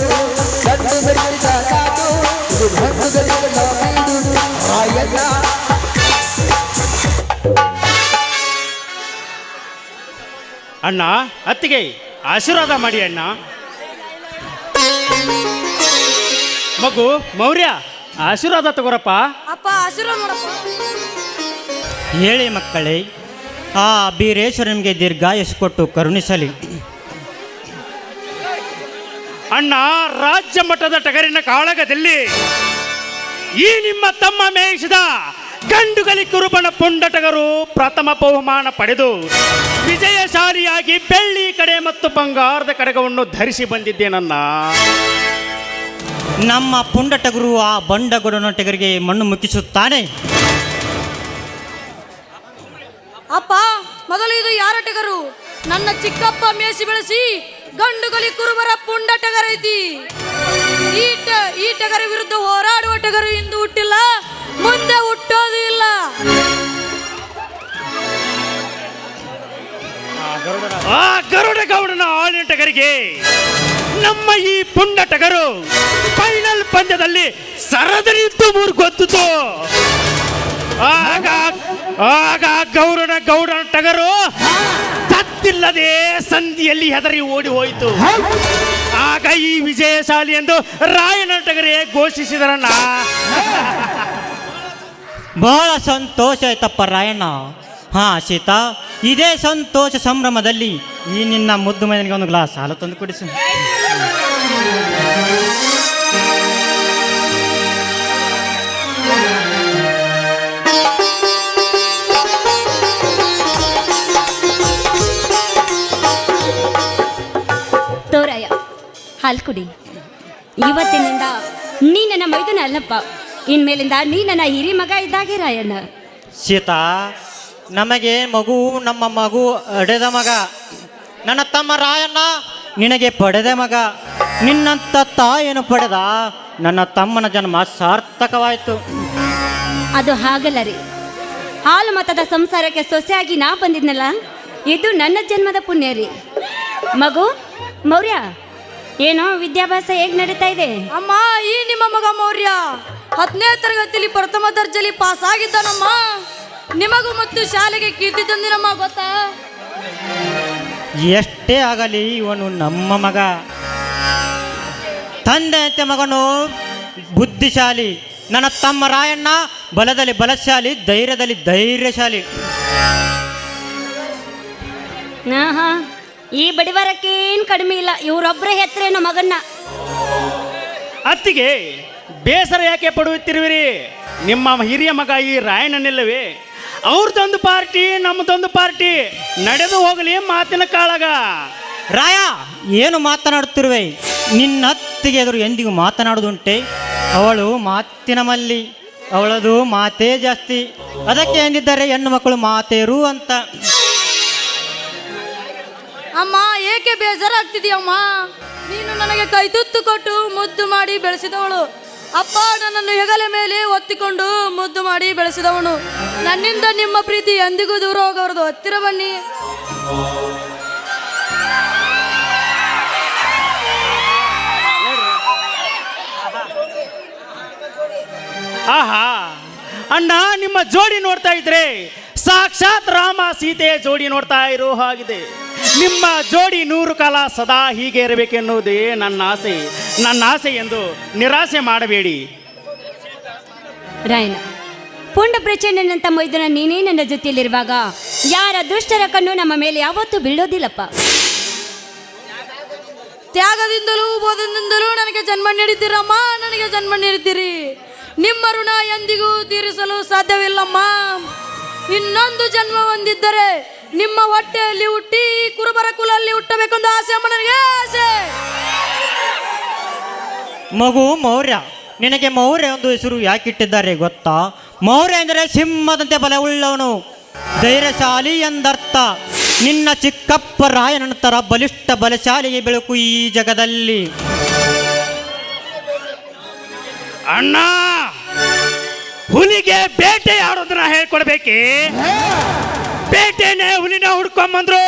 ಗಂಡು ಮೆಟ್ಟಿದ ನಾಡು ಇದು ಗಂಡುಗಳಿಗಳ ಬೀಡು. ರಾಯಣ್ಣ ಅಣ್ಣ, ಅತ್ತಿಗೆ ಆಶೀರ್ವಾದ ಮಾಡಿ ಅಣ್ಣ. ಮಗು ಮೌರ್ಯ, ಆಶೀರ್ವಾದ ತಗೋರಪ್ಪ. ಅಪ್ಪ ಆಶೀರ್ವಾದ ಮಾಡಪ್ಪ. ಹೇಳಿ ಮಕ್ಕಳೇ, ಆ ಬೀರೇಶ್ವರ ನಿಮಗೆ ದೀರ್ಘಾಯಸ್ಸು ಕೊಟ್ಟು ಕರುಣಿಸಲಿ. ಅಣ್ಣ, ರಾಜ್ಯ ಮಟ್ಟದ ಟಗರಿನ ಕಾಳಗದಲ್ಲಿ ಈ ನಿಮ್ಮ ತಮ್ಮ ಮೇಯಿಸಿದ ಗಂಡುಗಲಿ ಕುರುಬನ ಪುಂಡಟಗರು ಪ್ರಥಮ ಬಹುಮಾನ ಪಡೆದು ವಿಜಯಶಾಲಿಯಾಗಿ ಬೆಳ್ಳಿ ಕಡೆ ಮತ್ತು ಬಂಗಾರದ ಕಡಗವನ್ನು ಧರಿಸಿ ಬಂದಿದ್ದೇನನ್ನ. ನಮ್ಮ ಪುಂಡಟಗರು ಆ ಬಂಡಗೊಡನ ಟಗರಿಗೆ ಮಣ್ಣು ಮುಕ್ಕಿಸುತ್ತಾನೆ. ಅಪ್ಪ ಮೊದಲು ಇದು ಯಾರ ಟಗರು? ನನ್ನ ಚಿಕ್ಕಪ್ಪ ಮೇಸಿ ಬೆಳೆಸಿ ಗಂಡುಗಲಿ ಕುರುಬರ ಪುಂಡ ಟಗರೈತಿ. ಈ ಟಗರ ವಿರುದ್ಧ ಹೋರಾಡುವ ಟಗರು ಇಂದು ಹುಟ್ಟಿಲ್ಲ, ಮುಂದೆ ಹುಟ್ಟೋದು ಇಲ್ಲ. ಆ ಗರುಡ ಗೌಡನ ಆಳಿನ ಟಗರಿಗೆ ನಮ್ಮ ಈ ಪುಂಡ ಟಗರು ಫೈನಲ್ ಪಂದ್ಯದಲ್ಲಿ ಸರದರಿದ್ದು ಮುರುಗೊತ್ತಿತು. ಆಗ ಗೌಡನ ಟಗರು ಸತ್ತಿಲ್ಲದೆ ಸಂಧಿಯಲ್ಲಿ ಹೆದರಿ ಓಡಿ ಹೋಯಿತು. ಆಗ ಈ ವಿಜಯಶಾಲಿ ಎಂದು ರಾಯನ ಟಗರೇ ಘೋಷಿಸಿದರಣ್ಣ. ಬಹಳ ಸಂತೋಷ ಆಯ್ತಪ್ಪ ರಾಯಣ್ಣ. ಹಾ ಸೀತಾ, ಇದೇ ಸಂತೋಷ ಸಂಭ್ರಮದಲ್ಲಿ ಈ ನಿನ್ನ ಮುದ್ದು ಮಗನಿಗೆ ಒಂದು ಗ್ಲಾಸ್ ಹಾಲು ತಂದು ಕುಡಿಸು. ತೋರಾಯ ಹಾಲು ಕುಡಿ. ಇವತ್ತಿನಿಂದ ನೀ ನನ್ನ ಮೈದನ ಅಲ್ಲಪ್ಪ, ಇನ್ಮೇಲಿಂದ ನೀ ನನ್ನ ಹಿರಿ ಮಗ ಇದ್ದಾಗೆ ರಾಯಣ್ಣ. ಸೀತಾ, ನಮಗೆ ಮಗು ನಮ್ಮ ಮಗು ಅಡೆದ ಮಗ. ನನ್ನ ತಮ್ಮ ರಾಯಣ್ಣ ನಿನಗೆ ಪಡೆದ ಮಗ. ನಿನ್ನಂಥ ತಾಯಿಯನ್ನು ಪಡೆದ ನನ್ನ ತಮ್ಮನ ಜನ್ಮ ಸಾರ್ಥಕವಾಯಿತು. ಅದು ಹಾಗಲ್ಲ ರೀ, ಹಾಲು ಮತದ ಸಂಸಾರಕ್ಕೆ ಸೊಸೆಯಾಗಿ ನಾ ಬಂದಿದ್ನಲ್ಲ, ಇದು ನನ್ನ ಜನ್ಮದ ಪುಣ್ಯ ರೀ. ಮಗು ಮೌರ್ಯ, ಏನೋ ವಿದ್ಯಾಭ್ಯಾಸ ಹೇಗೆ ನಡೀತಾ ಇದೆ? ಅಮ್ಮ, ಈ ನಿಮ್ಮ ಮಗ ಮೌರ್ಯ 10ನೇ ತರಗತಿಯಲ್ಲಿ ಪ್ರಥಮ ದರ್ಜೆಯಲ್ಲಿ ಪಾಸ್ ಆಗಿದ್ದಾನಮ್ಮ. ನಿಮಗೂ ಮತ್ತು ಶಾಲೆಗೆ ಕೀರ್ತಿ ತಂದಿನಮ್ಮ, ಗೊತ್ತಾ? ಎಷ್ಟೇ ಆಗಲಿ ಇವನು ನಮ್ಮ ಮಗ. ತಂದೆ ಅಂತೆ ಮಗನು ಬುದ್ಧಿಶಾಲಿ. ನನ್ನ ತಮ್ಮ ರಾಯಣ್ಣ ಬಲದಲ್ಲಿ ಬಲಶಾಲಿ, ಧೈರ್ಯದಲ್ಲಿ ಧೈರ್ಯಶಾಲಿ. ಹಾ, ಈ ಬಡಿವಾರಕ್ಕೇನು ಕಡಿಮೆ ಇಲ್ಲ. ಇವರೊಬ್ಬರೇ ಹೆತ್ತರೇನೋ ಮಗನ್ನ. ಅತ್ತಿಗೆ ಬೇಸರ ಯಾಕೆ ಪಡುತ್ತಿರುವಿರಿ? ನಿಮ್ಮ ಹಿರಿಯ ಮಗ ಈ ರಾಯಣ್ಣನಿಲ್ಲವೇ? ಅವ್ರದ್ದೊಂದು ಪಾರ್ಟಿ, ನಮ್ಮದೊಂದು ಪಾರ್ಟಿ, ನಡೆದು ಹೋಗಲಿ ಮಾತಿನ ಕಾಳಗ. ರಾಯ, ಏನು ಮಾತನಾಡುತ್ತಿರುವೆ? ನಿನ್ನತ್ತಿಗೆ ಎದುರು ಎಂದಿಗೂ ಮಾತನಾಡುವುದುಂಟೆ? ಅವಳು ಮಾತಿನ ಮಲ್ಲಿ, ಅವಳದು ಮಾತೇ ಜಾಸ್ತಿ. ಅದಕ್ಕೆ ಎಂದಿದ್ದಾರೆ ಹೆಣ್ಣು ಮಕ್ಕಳು ಮಾತೇರು ಅಂತ. ಅಮ್ಮ, ಏಕೆ ಬೇಜಾರಾಗ್ತಿದೀಯಮ್ಮ? ನೀನು ನನಗೆ ಕೈ ತುತ್ತು ಕೊಟ್ಟು ಮುದ್ದು ಮಾಡಿ ಬೆಳೆಸಿದವಳು. ಅಪ್ಪ ನನ್ನನ್ನು ಹೆಗಲ ಮೇಲೆ ಒತ್ತಿಕೊಂಡು ಮುದ್ದು ಮಾಡಿ ಬೆಳೆಸಿದವನು. ನನ್ನಿಂದ ನಿಮ್ಮ ಪ್ರೀತಿ ಎಂದಿಗೂ ದೂರ ಹೋಗಬಾರದು. ಹತ್ತಿರ ಬನ್ನಿ. ಆಹಾ ಅಣ್ಣ, ನಿಮ್ಮ ಜೋಡಿ ನೋಡ್ತಾ ಇದ್ರೆ ಸಾಕ್ಷಾತ್ ರಾಮ ಸೀತೆಯ ಜೋಡಿ ನೋಡ್ತಾ ಇರೋ ಹಾಗಿದೆ. ನಿಮ್ಮ ಜೋಡಿ 100 ಕಾಲ ಸದಾ ಹೀಗೆ ಇರಬೇಕೆನ್ನುವುದೇ ನನ್ನ ಆಸೆ. ನನ್ನ ಆಸೆ ಎಂದು ನಿರಾಸೆ ಮಾಡಬೇಡಿ. ರಾಯಣ್ಣ, ಪುಂಡ ಪ್ರಚಂಡನಂತ ಮೈದನ ನೀನೇ ನನ್ನ ಜೊತೆಯಲ್ಲಿರುವಾಗ ಯಾರ ದುಷ್ಟರ ಕಣ್ಣು ನಮ್ಮ ಮೇಲೆ ಯಾವತ್ತೂ ಬೀಳೋದಿಲ್ಲಪ್ಪ. ತ್ಯಾಗದಿಂದಲೂ ಬೋಧದಿಂದಲೂ ನನಗೆ ಜನ್ಮ ನೀಡಿದ್ದೀರಮ್ಮ, ನನಗೆ ಜನ್ಮ ನೀಡಿದ್ದೀರಿ. ನಿಮ್ಮ ಋಣ ಎಂದಿಗೂ ತೀರಿಸಲು ಸಾಧ್ಯವಿಲ್ಲಮ್ಮ. ಇನ್ನೊಂದು ಜನ್ಮ ಹೊಂದಿದ್ದರೆ ನಿಮ್ಮ ಹೊಟ್ಟೆಯಲ್ಲಿ ಹುಟ್ಟಿ ಕುರುಬರ ಕುಲಲ್ಲಿ ಹುಟ್ಟಬೇಕೆಂದು ಆಸೆ ಅಮ್ಮ, ನನಗೆ ಆಸೆ. ಮಗು ಮೌರ್ಯ. ನಿನಗೆ ಮೌರ್ಯ ಒಂದು ಹೆಸರು ಯಾಕಿಟ್ಟಿದ್ದಾರೆ ಗೊತ್ತಾ? ಮೌರ್ಯ ಎಂದರೆ ಸಿಂಹದಂತೆ ಬಲವುಳ್ಳವನು, ಧೈರ್ಯಶಾಲಿ ಎಂದರ್ಥ. ನಿನ್ನ ಚಿಕ್ಕಪ್ಪ ರಾಯನ ನಂತರ ಬಲಿಷ್ಠ ಬಲಶಾಲಿಗೆ ಬೆಳಕು ಈ ಜಗದಲ್ಲಿ. ಅಣ್ಣ, ಹುಲಿಗೆ ಬೇಟೆ ಆಡೋದನ್ನ ಹೇಳ್ಕೊಡ್ಬೇಕೆ? ಬೇಟೆನೆ ಹುಲಿನ ಹುಡ್ಕೊಂಬಂದ್ರು,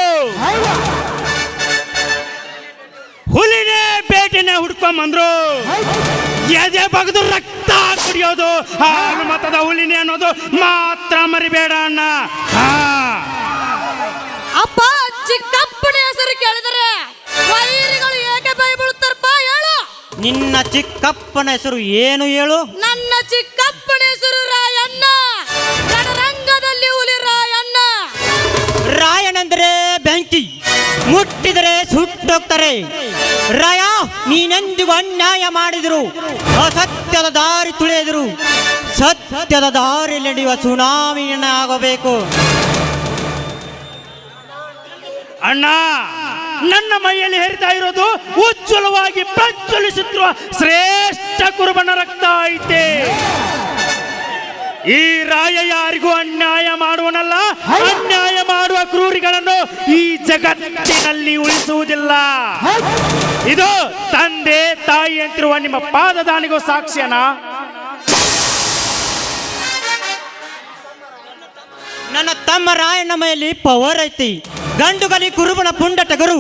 ಹುಲಿನೇ ಬೇಟೆನೆ ಹುಡ್ಕೊಂಬಂದ್ರು. ಎದೆ ಬಗ್ದು ರಕ್ತ ಕುಡಿಯೋದು ಹಾಲು ಮತದ ಹುಲಿನೇ ಅನ್ನೋದು ಮಾತ್ರ ಮರಿಬೇಡ ಅಣ್ಣ. ಅಪ್ಪ, ಚಿಕ್ಕಪ್ಪನ ಹೆಸರು ಕೇಳಿದರೆ ವೈರಿಗಳು ಏಕೆ ಭಯ ಬೀಳುತ್ತಾರಪ್ಪ? ಹೇಳು. ನಿನ್ನ ಚಿಕ್ಕಪ್ಪನ ಹೆಸರು ಏನು ಹೇಳು? ನನ್ನ ಚಿಕ್ಕಪ್ಪನ ಹೆಸರು ರಾಯಣ್ಣ. ರಣರಂಗದಲ್ಲಿ ಹುಲಿ ರಾಯಣ್ಣ. ರಾಯನೆಂದರೆ ಬೆಂಕಿ, ಮುಟ್ಟಿದರೆ ಸುಟ್ಟೋಗ್ತಾರೆ. ರಾಯ, ನೀನೆಂದಿಗೂ ಅನ್ಯಾಯ ಮಾಡಿದರು, ಅಸತ್ಯದ ದಾರಿ ತುಳಿದರು, ಸತ್ಯದ ದಾರಿ ನಡೆಯುವ ಸುನಾಮಿನ ಆಗಬೇಕು. ಅಣ್ಣ, ನನ್ನ ಮೈಯಲ್ಲಿ ಹರಿತಾ ಇರೋದು ಉಜ್ವಲವಾಗಿ ಪ್ರಜ್ವಲಿಸುತ್ತಿರುವ ಶ್ರೇಷ್ಠ ಕುರುಬನ ರಕ್ತ ಐತೆ. ಈ ರಾಯ ಯಾರಿಗೂ ಅನ್ಯಾಯ ಮಾಡುವನಲ್ಲ, ಅನ್ಯಾಯ ಮಾಡುವ ಕ್ರೂರಿಗಳನ್ನು ಈ ಜಗತ್ತಿನಲ್ಲಿ ಉಳಿಸುವುದಿಲ್ಲ. ಇದು ತಂದೆ ತಾಯಿ ಅಂತಿರುವ ನಿಮ್ಮ ಪಾದದಾನಿಗೂ ಸಾಕ್ಷ್ಯನ. ನನ್ನ ತಮ್ಮ ರಾಯಣ್ಣ ಮೈಯಲ್ಲಿ ಪವರ್ ಐತಿ. ಗಂಡುಗಲಿ ಕುರುಬನ ಪುಂಡಟಗರು,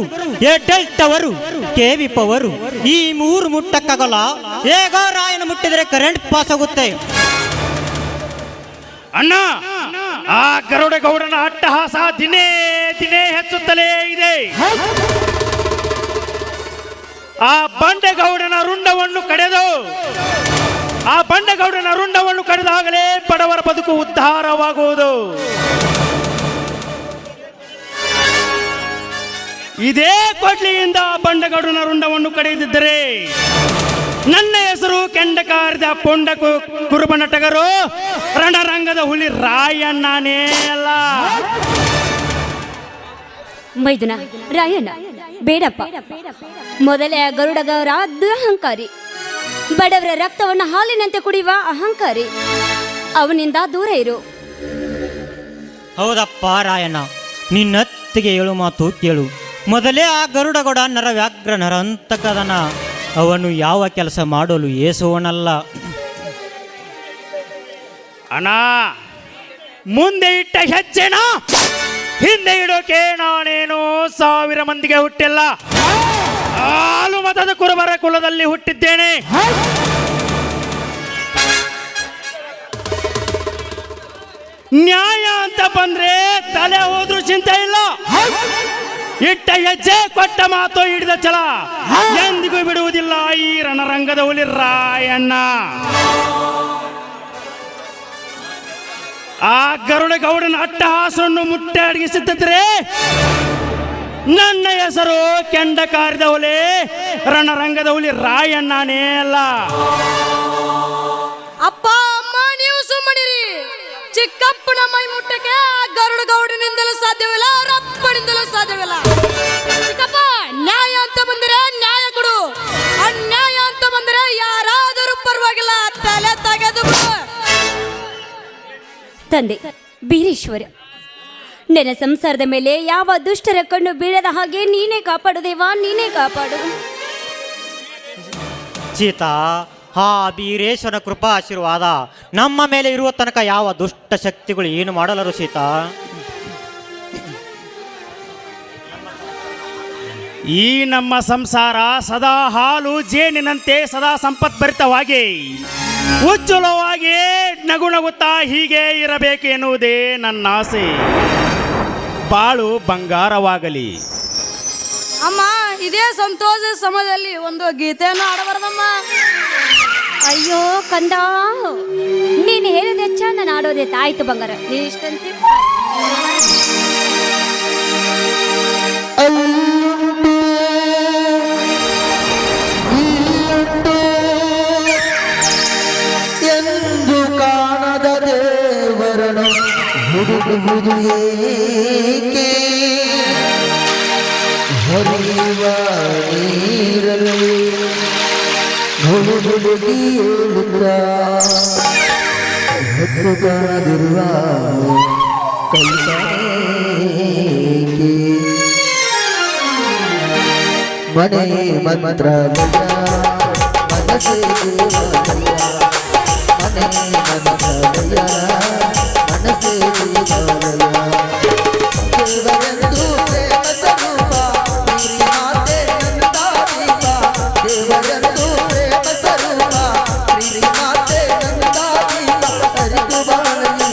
ಏರ್ಟೆಲ್ ಟವರು, ಕೆವಿ ಪವರು, ಈ ಮೂರು ಮುಟ್ಟಕ್ಕಾಗಲ್ಲ. ಹೇಗೋ ರಾಯನ ಮುಟ್ಟಿದರೆ ಕರೆಂಟ್ ಪಾಸ್ ಆಗುತ್ತೆ. ಅಣ್ಣ, ಆ ಗರುಡಗೌಡನ ಅಟ್ಟಹಾಸ ದಿನೇ ದಿನೇ ಹೆಚ್ಚುತ್ತಲೇ ಇದೆ. ಆ ಬಂಡೆಗೌಡನ ರುಂಡವನ್ನು ಕಡೆದಾಗಲೇ ಬಡವರ ಬದುಕು ಉದ್ಧಾರವಾಗುವುದು. ಇದೇ ಕೊಡ್ಲಿಯಿಂದ ಬಂಡೆಗೌಡನ ರುಂಡವನ್ನು ಕಡೆದಿದ್ದರೆ ನನ್ನ ಹೆಸರು ಕೆಂಡಕಾರಿದ ಪೊಂಡ ಕುರುಬನ ಟಗರು, ರಣರಂಗದ ಹುಲಿ ರಾಯಣ್ಣನೇ ಅಲ್ಲ. ಮೈದುನ ರಾಯಣ್ಣ, ಬೇಡಪ್ಪ. ಮೊದಲೇ ಗರುಡಗೌರ ದುರಹಂಕಾರಿ, ಬಡವರ ರಕ್ತವನ್ನು ಹಾಲಿನಂತೆ ಕುಡಿಯುವ ಅಹಂಕಾರಿ. ಅವನಿಂದ ದೂರ ಇರು. ಹೌದಪ್ಪ ರಾಯಣ್ಣ, ನಿನ್ನತ್ತಿಗೆ ಹೇಳು ಮಾತು ಕೇಳು. ಮೊದಲೇ ಆ ಗರುಡಗೌಡ ನರವ್ಯಾಘ್ರ ನರಂತಕದನ. ಅವನು ಯಾವ ಕೆಲಸ ಮಾಡಲು ಏಸುವನಲ್ಲ. ಅಣ್ಣ, ಮುಂದೆ ಇಟ್ಟ ಹೆಜ್ಜೆನ ಹಿಂದೆ ಇಡೋಕೆ ನಾನೇನು 1000 ಮಂದಿಗೆ ಹುಟ್ಟಿಲ್ಲ. ಹಾಲು ಮತದ ಕುರುಬರ ಕುಲದಲ್ಲಿ ಹುಟ್ಟಿದ್ದೇನೆ. ನ್ಯಾಯ ಅಂತ ಬಂದ್ರೆ ತಲೆ ಹೋದ್ರೂ ಚಿಂತೆ ಇಲ್ಲ. ಇಟ್ಟ ಹೆಜ್ಜೆ ಕೊಟ್ಟ ಮಾತು ಹಿಡಿದ ಛಲ ಎಂದಿಗೂ ಬಿಡುವುದಿಲ್ಲ ಈ ರಣರಂಗದ ಹುಲಿ ರಾಯಣ್ಣ. ಆ ಗರುಡಗೌಡನ ಅಟ್ಟಹಾಸವನ್ನು ಮುಟ್ಟಡಗಿಸಿದ್ದರೆ ನನ್ನ ಹೆಸರು ಕೆಂಡಕಾರಿದ ಹುಲಿ, ರಣರಂಗದ ಹುಲಿ ರಾಯಣ್ಣನೇ ಅಲ್ಲ. ಅಪ್ಪ, ಅಮ್ಮ, ನೀವು ಸುಮ್ಮನಿರಿ. ಚಿಕ್ಕಪ್ಪನ ಮೈ ಮುಟ್ಟಕ್ಕೆ ಗರುಡಗೌಡನಿಂದಲೂ ಸಾಧ್ಯವಿಲ್ಲ, ರಪ್ಪನಿಂದಲೂ ಸಾಧ್ಯವಿಲ್ಲ. ಚಿಕ್ಕಪ್ಪ, ನ್ಯಾಯ ಅಂತ ಬಂದರೆ ನ್ಯಾಯ ಕೊಡು, ಅನ್ಯಾಯ ಅಂತ ಬಂದರೆ ಯಾರಾದರೂ ಪರವಾಗಿಲ್ಲ, ತಲೆ ತೆಗೆದು ಬಿಡು. ತಂದೆ ಬೀರೇಶ್ವರ, ನನ್ನ ಸಂಸಾರದ ಮೇಲೆ ಯಾವ ದುಷ್ಟರ ಕಣ್ಣು ಬೀಳದ ಹಾಗೆ ನೀನೇ ಕಾಪಾಡು ದೇವಾ, ನೀನೇ ಕಾಪಾಡು. ಸೀತಾ, ಆ ಬೀರೇಶ್ವರನ ಕೃಪಾ ಆಶೀರ್ವಾದ ನಮ್ಮ ಮೇಲೆ ಇರುವ ತನಕ ಯಾವ ದುಷ್ಟ ಶಕ್ತಿಗಳು ಏನು ಮಾಡಲರು ಸೀತಾ. ಈ ನಮ್ಮ ಸಂಸಾರ ಸದಾ ಹಾಲು ಜೇನಿನಂತೆ ಸದಾ ಸಂಪತ್ಭರಿತವಾಗಿ ಉಜ್ವಲವಾಗಿ ನಗುನಗುತ್ತಾ ಹೀಗೆ ಇರಬೇಕು ಎನ್ನುವುದೇ ನನ್ನ ಆಸೆ. ಬಾಳು ಬಂಗಾರವಾಗಲಿ. ಅಮ್ಮ, ಇದೇ ಸಂತೋಷ ಸಮಯದಲ್ಲಿ ಒಂದು ಗೀತೆಯನ್ನು ಆಡಬಾರ್ದಮ್ಮ. ಅಯ್ಯೋ ಕಂದ, ನೀನು ಹೇಳೋದು ಹೆಚ್ಚ, ನಾನು ಆಡೋದೇ ಆಯ್ತು ಬಂಗಾರ. ನೀನು ಇಷ್ಟಂತೆ ಎಂದು ಕಾಣದ ದೇವರನು ಹುಡುಗುವುದು ಏಕೆ? ಹರಿಯುವ ನೀರಲ್ಲಿ ಹುಡುಗಿ ಹೇಳುತ್ತ ಹೊತ್ತು ಕಾಣದಿರುವ ಕಲ್ಪನೆಗೆ ಮನೆ ಮಂತ್ರ ಮನಸ್ಸೇ ದೇವಾಲಯ ಮನೆ ಮಂತ್ರ ಮನಸ್ಸೇ ದೇವಾಲಯ ದೇವರೆಂದು ಪ್ರೇಮ ಸ್ವರೂಪ ಪ್ರೀತಿ ಮಾತೆ ನಂದಾದೀಪ ದೇವರೆಂದು ಪ್ರೇಮ ಸ್ವರೂಪ ಪ್ರೀತಿ ಮಾತೆ ನಂದಾದೀಪ ಅರಿತು ಬಾಳಲಿ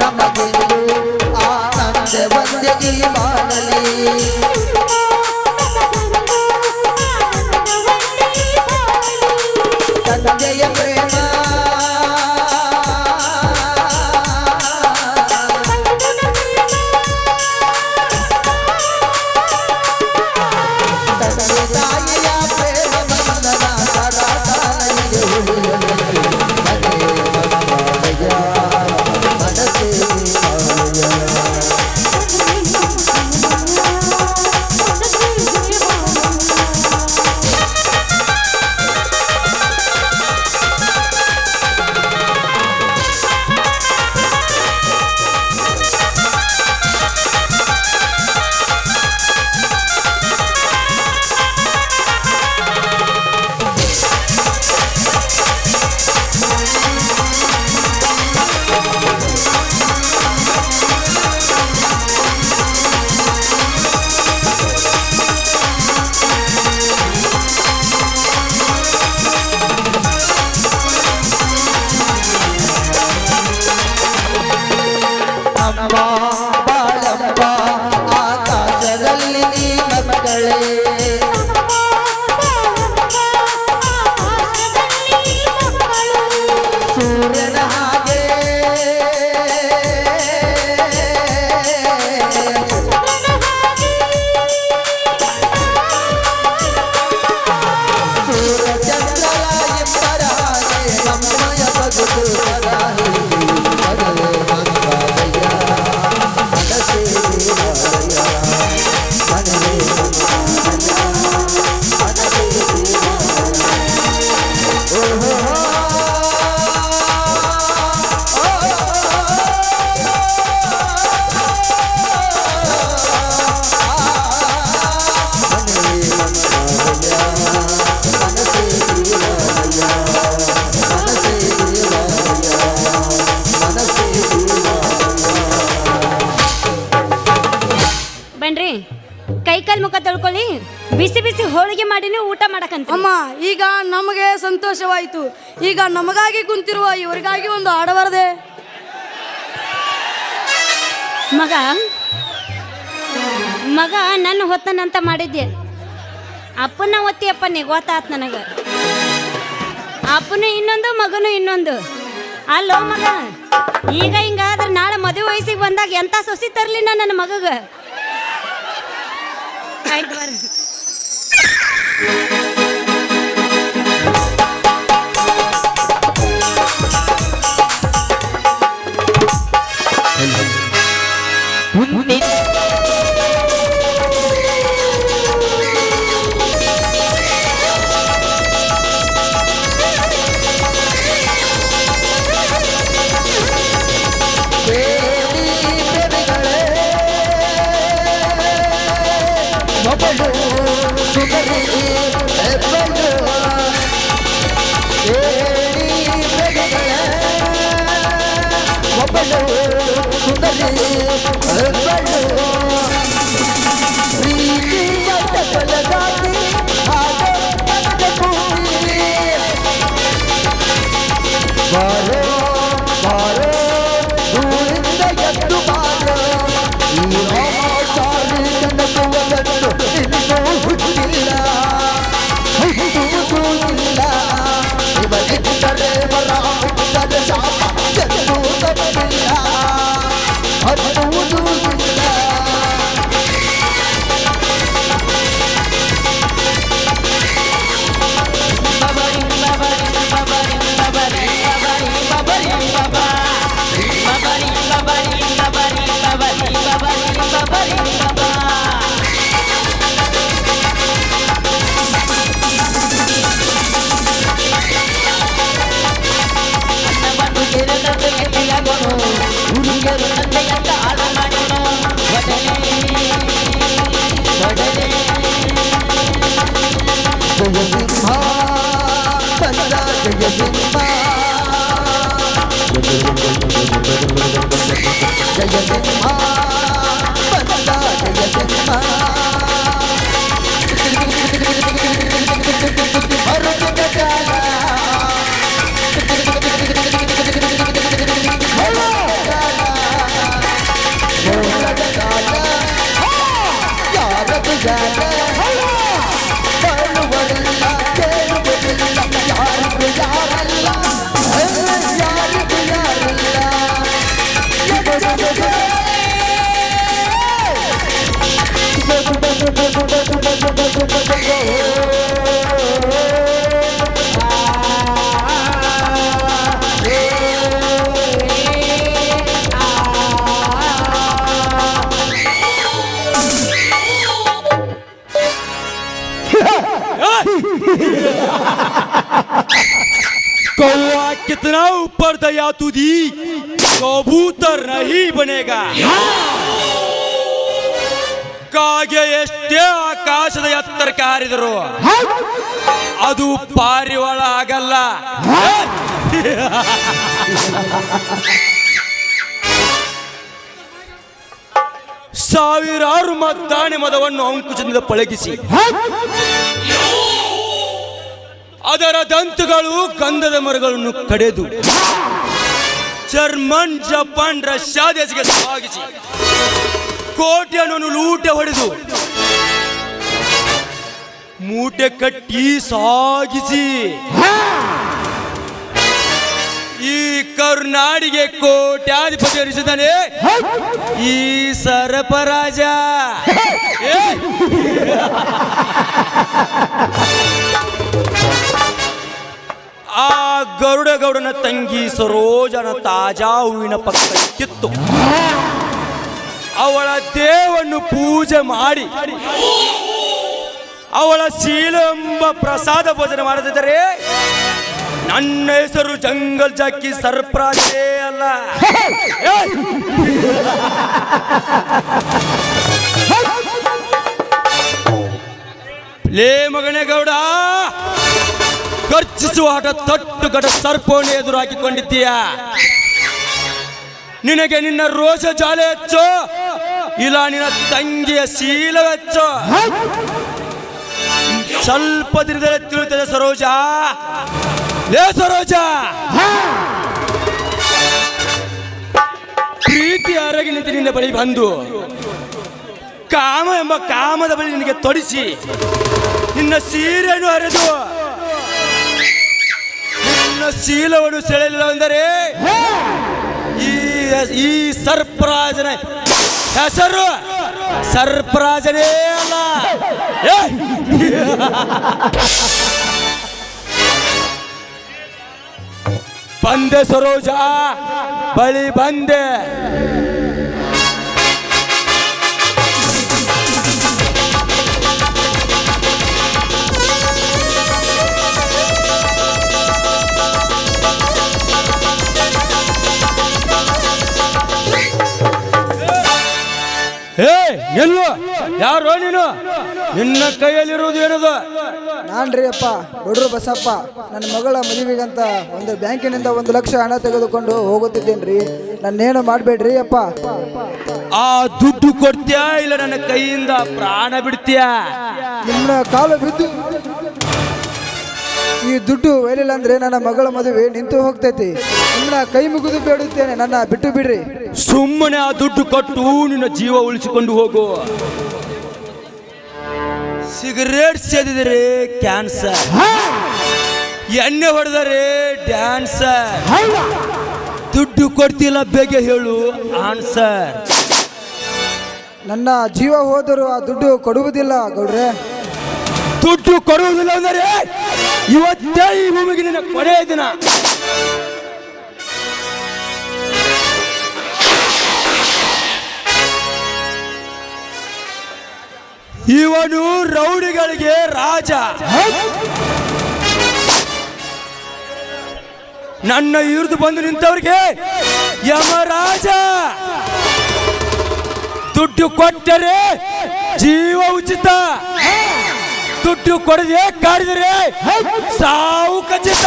ನಮಗೆಂದು ಆನಂದ ಬಂದೆಗಿ ಮಾಡಲಿ ತಂದೆಯ ಪ್ರೇಮ ತಂದೆ ತಾಯಿಯ ಪ್ರೇಮ ಬಂಧನ ಸದಾ ಕಾಲಿಗೆ ಉಳಿಯಲಿ ಮನಸ್ಸೇ ಅಮ್ಮ ಬಾಳಮ್ಮ ಆಕಾಶದಲ್ಲಿ ನೀ ಮಕ್ಕಳೇ ಸೂರ್ಯನ ಹಾಗೆ ಸೂರ್ಯ ಚಂದ್ರ ಇಬ್ಬರ ಹಾಗೆ ನಮ್ಮಯ ಬದುಕು ಸದಾ ಮದುವೆ ಮಂಗಾಲಯ ಮನಸ್ಸೇ ದೇವಾಲಯ ಮನವೇ ಮನಸ್ಸೇ ಬನ್ರಿ ಕೈಕಾಲು ಮುಖ ತೊಳ್ಕೊಳ್ಳಿ. ಬಿಸಿ ಬಿಸಿ ಹೋಳಿಗೆ ಮಾಡಿನೇ ಊಟ ಮಾಡಕಂತ. ಅಮ್ಮ ಈಗ ನಮಗೆ ಸಂತೋಷವಾಯಿತು. ಈಗ ನಮಗಾಗಿ ಕುಂತಿರುವ ಇವರಿಗಾಗಿ ಒಂದು ಹಾಡಬಾರದೆ? ಮಗ ಮಗ ನನ್ನ ಹೊತ್ತನಂತ ಮಾಡಿದ್ದೆ. ಅಪ್ಪನ ಒತ್ತಿಯಪ್ಪ ನೀ ಗೊತ್ತಾತ್ ನನಗೆ. ಅಪ್ಪನು ಇನ್ನೊಂದು ಮಗನು ಇನ್ನೊಂದು. ಅಲ್ಲೋ ಮಗ, ಈಗ ಹಿಂಗಾದ್ರೆ ನಾಳೆ ಮದುವೆ ವಯಸ್ಸಿಗೆ ಬಂದಾಗ ಎಂಥ ಸೊಸಿ ತರಲಿ ನನ್ನ ಮಗಗ. ಆಯ್ತು ಬರ್ರಿ. ಸುಂದರಿ ಜಯ ಸಿಂಹ ಬಂದ ಜಯ ಸಿಂಹ ಮರುದಿನ ಕಾಲ ಮೋಸದ ಕಾಲ ಯಾರದು ಜಾಗ ಬರುವರೆಲ್ಲ ಕೇಳುವುದಿಲ್ಲ ಯಾರಿಗೂ ಯಾರಲ್ಲ ಯಾರಿಗೂ ಯಾರಲ್ಲ कौवा कितना ऊपर दया तुझी कबूतर नहीं बनेगा ಕಾಗೆ ಎಷ್ಟೇ ಆಕಾಶದ ಎತ್ತರಕ್ಕೆ ಹಾರಿದರು ಅದು ಪಾರಿವಾಳ ಆಗಲ್ಲ. ಸಾವಿರಾರು ಮದ್ದಾನೆ ಮದವನ್ನು ಅಂಕುಶದಿಂದ ಪಳಗಿಸಿ ಅದರ ದಂತುಗಳು ಗಂಧದ ಮರಗಳನ್ನು ಕಡೆದು ಜರ್ಮನ್ ಜಪಾನ್ ರಷ್ಯಾ ದೇಶಕ್ಕೆ ಸಾಗಿಸಿ ಕೋಟೆಯನ್ನು ಲೂಟೆ ಹೊಡೆದು ಮೂಟೆ ಕಟ್ಟಿ ಸಾಗಿಸಿ ಈ ಕರುನಾಡಿಗೆ ಕೋಟ್ಯಾಧಿಪತಿ ಹರಿಸಿದ್ದಾನೆ ಈ ಸರಪರಾಜ. ಆ ಗರುಡಗೌಡನ ತಂಗಿ ಸರೋಜನ ತಾಜಾ ಹೂವಿನ ಪಕ್ಕ ಕಿತ್ತು ಅವಳ ದೇವನ್ನು ಪೂಜೆ ಮಾಡಿ ಅವಳ ಶೀಲ ಎಂಬ ಪ್ರಸಾದ ಭೋಜನ ಮಾಡದಿದ್ದರೆ ನನ್ನ ಹೆಸರು ಜಂಗಲ್ ಜಾಕಿ ಸರ್ಪ್ರಾಜೇ ಅಲ್ಲ. ಲೇ ಮಗನೇ ಗೌಡ, ಖರ್ಚಿಸುವ ಹಠ ತಟ್ಟು ಗಡ ಸರ್ಪವನ್ನು ಎದುರು ಹಾಕಿಕೊಂಡಿದ್ದೀಯ. ನಿನಗೆ ನಿನ್ನ ರೋಷ ಜಾಲೆ ಹೆಚ್ಚು ಇಲ್ಲ ನಿನ್ನ ತಂಗಿಯ ಶೀಲ ಹೆಚ್ಚು? ಸ್ವಲ್ಪ ದಿನದಲ್ಲಿ ತಿಳುತ್ತದೆ ಸರೋಜ. ಲೇ ಸರೋಜ, ಪ್ರೀತಿ ಅರಗಿ ನಿಂತು ನಿನ್ನ ಬಳಿ ಬಂದು ಕಾಮ ಎಂಬ ಕಾಮದ ಬಳಿ ನಿನಗೆ ತೊಡಿಸಿ ನಿನ್ನ ಸೀರೆಯನ್ನು ಹರಿದು ನಿನ್ನ ಶೀಲವನ್ನು ಸೆಳೆಯಲಿಲ್ಲ ಅಂದರೆ ಈ ಸರ್ಪರಾಜನ ಹೆಸರು ಸರ್ಪರಾಜನೇ ಅಲ್ಲ. ಬಂದೆ ಸರೋಜ, ಬಳಿ ಬಂದೆ. ನಿಲ್ಲು, ಯಾರೋ ನೀನು? ನಿನ್ನ ಕೈಯಲ್ಲಿರುವುದು ಏನದು? ನಾನ್ರಿ ಅಪ್ಪ ಬಡ್ರು ಬಸಪ್ಪ. ನನ್ನ ಮಗಳ ಮದುವೆಗಂತ ಒಂದು ಬ್ಯಾಂಕಿನಿಂದ 1 ಲಕ್ಷ ಹಣ ತೆಗೆದುಕೊಂಡು ಹೋಗುತ್ತಿದ್ದೇನ್ರಿ. ನನ್ನೇನು ಮಾಡಬೇಡ್ರಿ ಅಪ್ಪ. ಆ ದುಡ್ಡು ಕೊಡ್ತೀಯಾ ಇಲ್ಲ ನನ್ನ ಕೈಯಿಂದ ಪ್ರಾಣ ಬಿಡ್ತೀಯಾ? ನಿಮ್ಮ ಕಾಲು ಬಿದ್ದು ಈ ದುಡ್ಡು ಒಯ್ಲಿಲ್ಲ ಅಂದ್ರೆ ನನ್ನ ಮಗಳ ಮದುವೆ ನಿಂತು ಹೋಗ್ತೈತಿ. ನಿಮ್ಮನ್ನ ಕೈ ಮುಗಿದು ಬೇಡುತ್ತೇನೆ, ನನ್ನ ಬಿಟ್ಟು ಬಿಡ್ರಿ. ಸುಮ್ಮನೆ ಆ ದುಡ್ಡು ಕೊಟ್ಟು ನಿನ್ನ ಜೀವ ಉಳಿಸಿಕೊಂಡು ಹೋಗು. ಸಿಗರೇಟ್ ಸೇದಿದರೆ ಕ್ಯಾನ್ಸರ್, ಎಣ್ಣೆ ಹೊಡೆದರೆ ಡ್ಯಾನ್ಸರ್. ದುಡ್ಡು ಕೊಡ್ತಿಲ್ಲ, ಬೇಗ ಹೇಳು ಆನ್ಸರ್. ನನ್ನ ಜೀವ ಹೋದರೂ ಆ ದುಡ್ಡು ಕೊಡುವುದಿಲ್ಲ ಗೌಡ್ರೆ. ದುಡ್ಡು ಕೊಡುವುದಿಲ್ಲ ಅಂದರೆ ಇವತ್ತೇ ಈ ಭೂಮಿಗೆ ನಿನ್ನ ಕೊನೆಯ ದಿನ. ಇವನು ರೌಡಿಗಳಿಗೆ ರಾಜ, ನನ್ನ ವಿರುದ್ಧ ಬಂದು ನಿಂತವರಿಗೆ ಯಮರಾಜ. ದುಡ್ಡು ಕೊಟ್ಟರೆ ಜೀವ ಉಚಿತ, ದುಡ್ಡು ಕೊಡದೆ ಕಾಡಿದರೆ ಸಾವು ಖಚಿತ.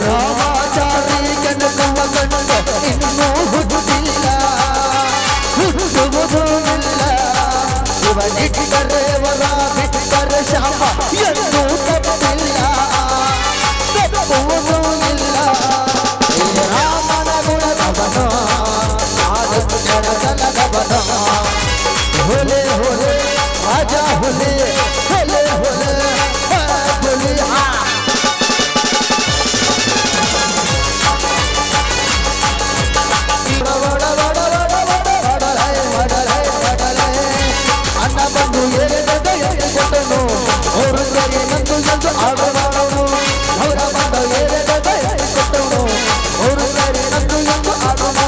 ರಾಮಾಚಾರಿ ಕನಕವ ಕಂಡು ಇನ್ನೂ ಹುಟ್ಟಿಲ್ಲ, ಹುಟ್ಟುವುದೂ ಇಲ್ಲ. ಶಿವನಿಟ್ಟರೆ ವರ ಬಿಟ್ಟರೆ ಶಾಪ ಎಂದೂ ತಪ್ಪಿಲ್ಲ, ತಪ್ಪುವುದೂ ಇಲ್ಲ. ಈ ರಾಮನ ಗುಣದವನು, ಆಲೋಚನ ಸಲದವನು. ಹೊಲೆ ಹೊಲೆ ರಾಜ ಹೊಲೆ, ಹೊಲೆ ಹೊಲೆ ಹುಲಿ. ಅಣ್ಣ ಬಂದು ಏರಿದ ಎತ್ತಿಕೊಟ್ಟನು, ಅವರು ಸರಿ ನಂದು ಎಂದು ಆಡಬಾರನು. ಅವರ ಬಂದು ಏರಿದ ಎತ್ತಿಕೊಟ್ಟನು, ಅವರು ಸರಿ ನಂದು ಎಂದು ಆಡನು.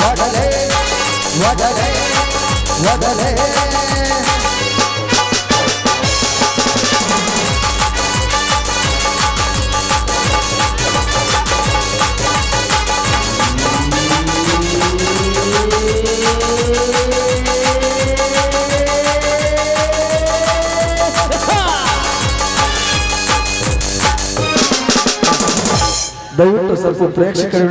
ಒಡಲೆ ಒಡಲೆ ಒಡಲೆ ದಯವಿಟ್ಟು ಸ್ವಲ್ಪ ಪ್ರೇಕ್ಷಕರ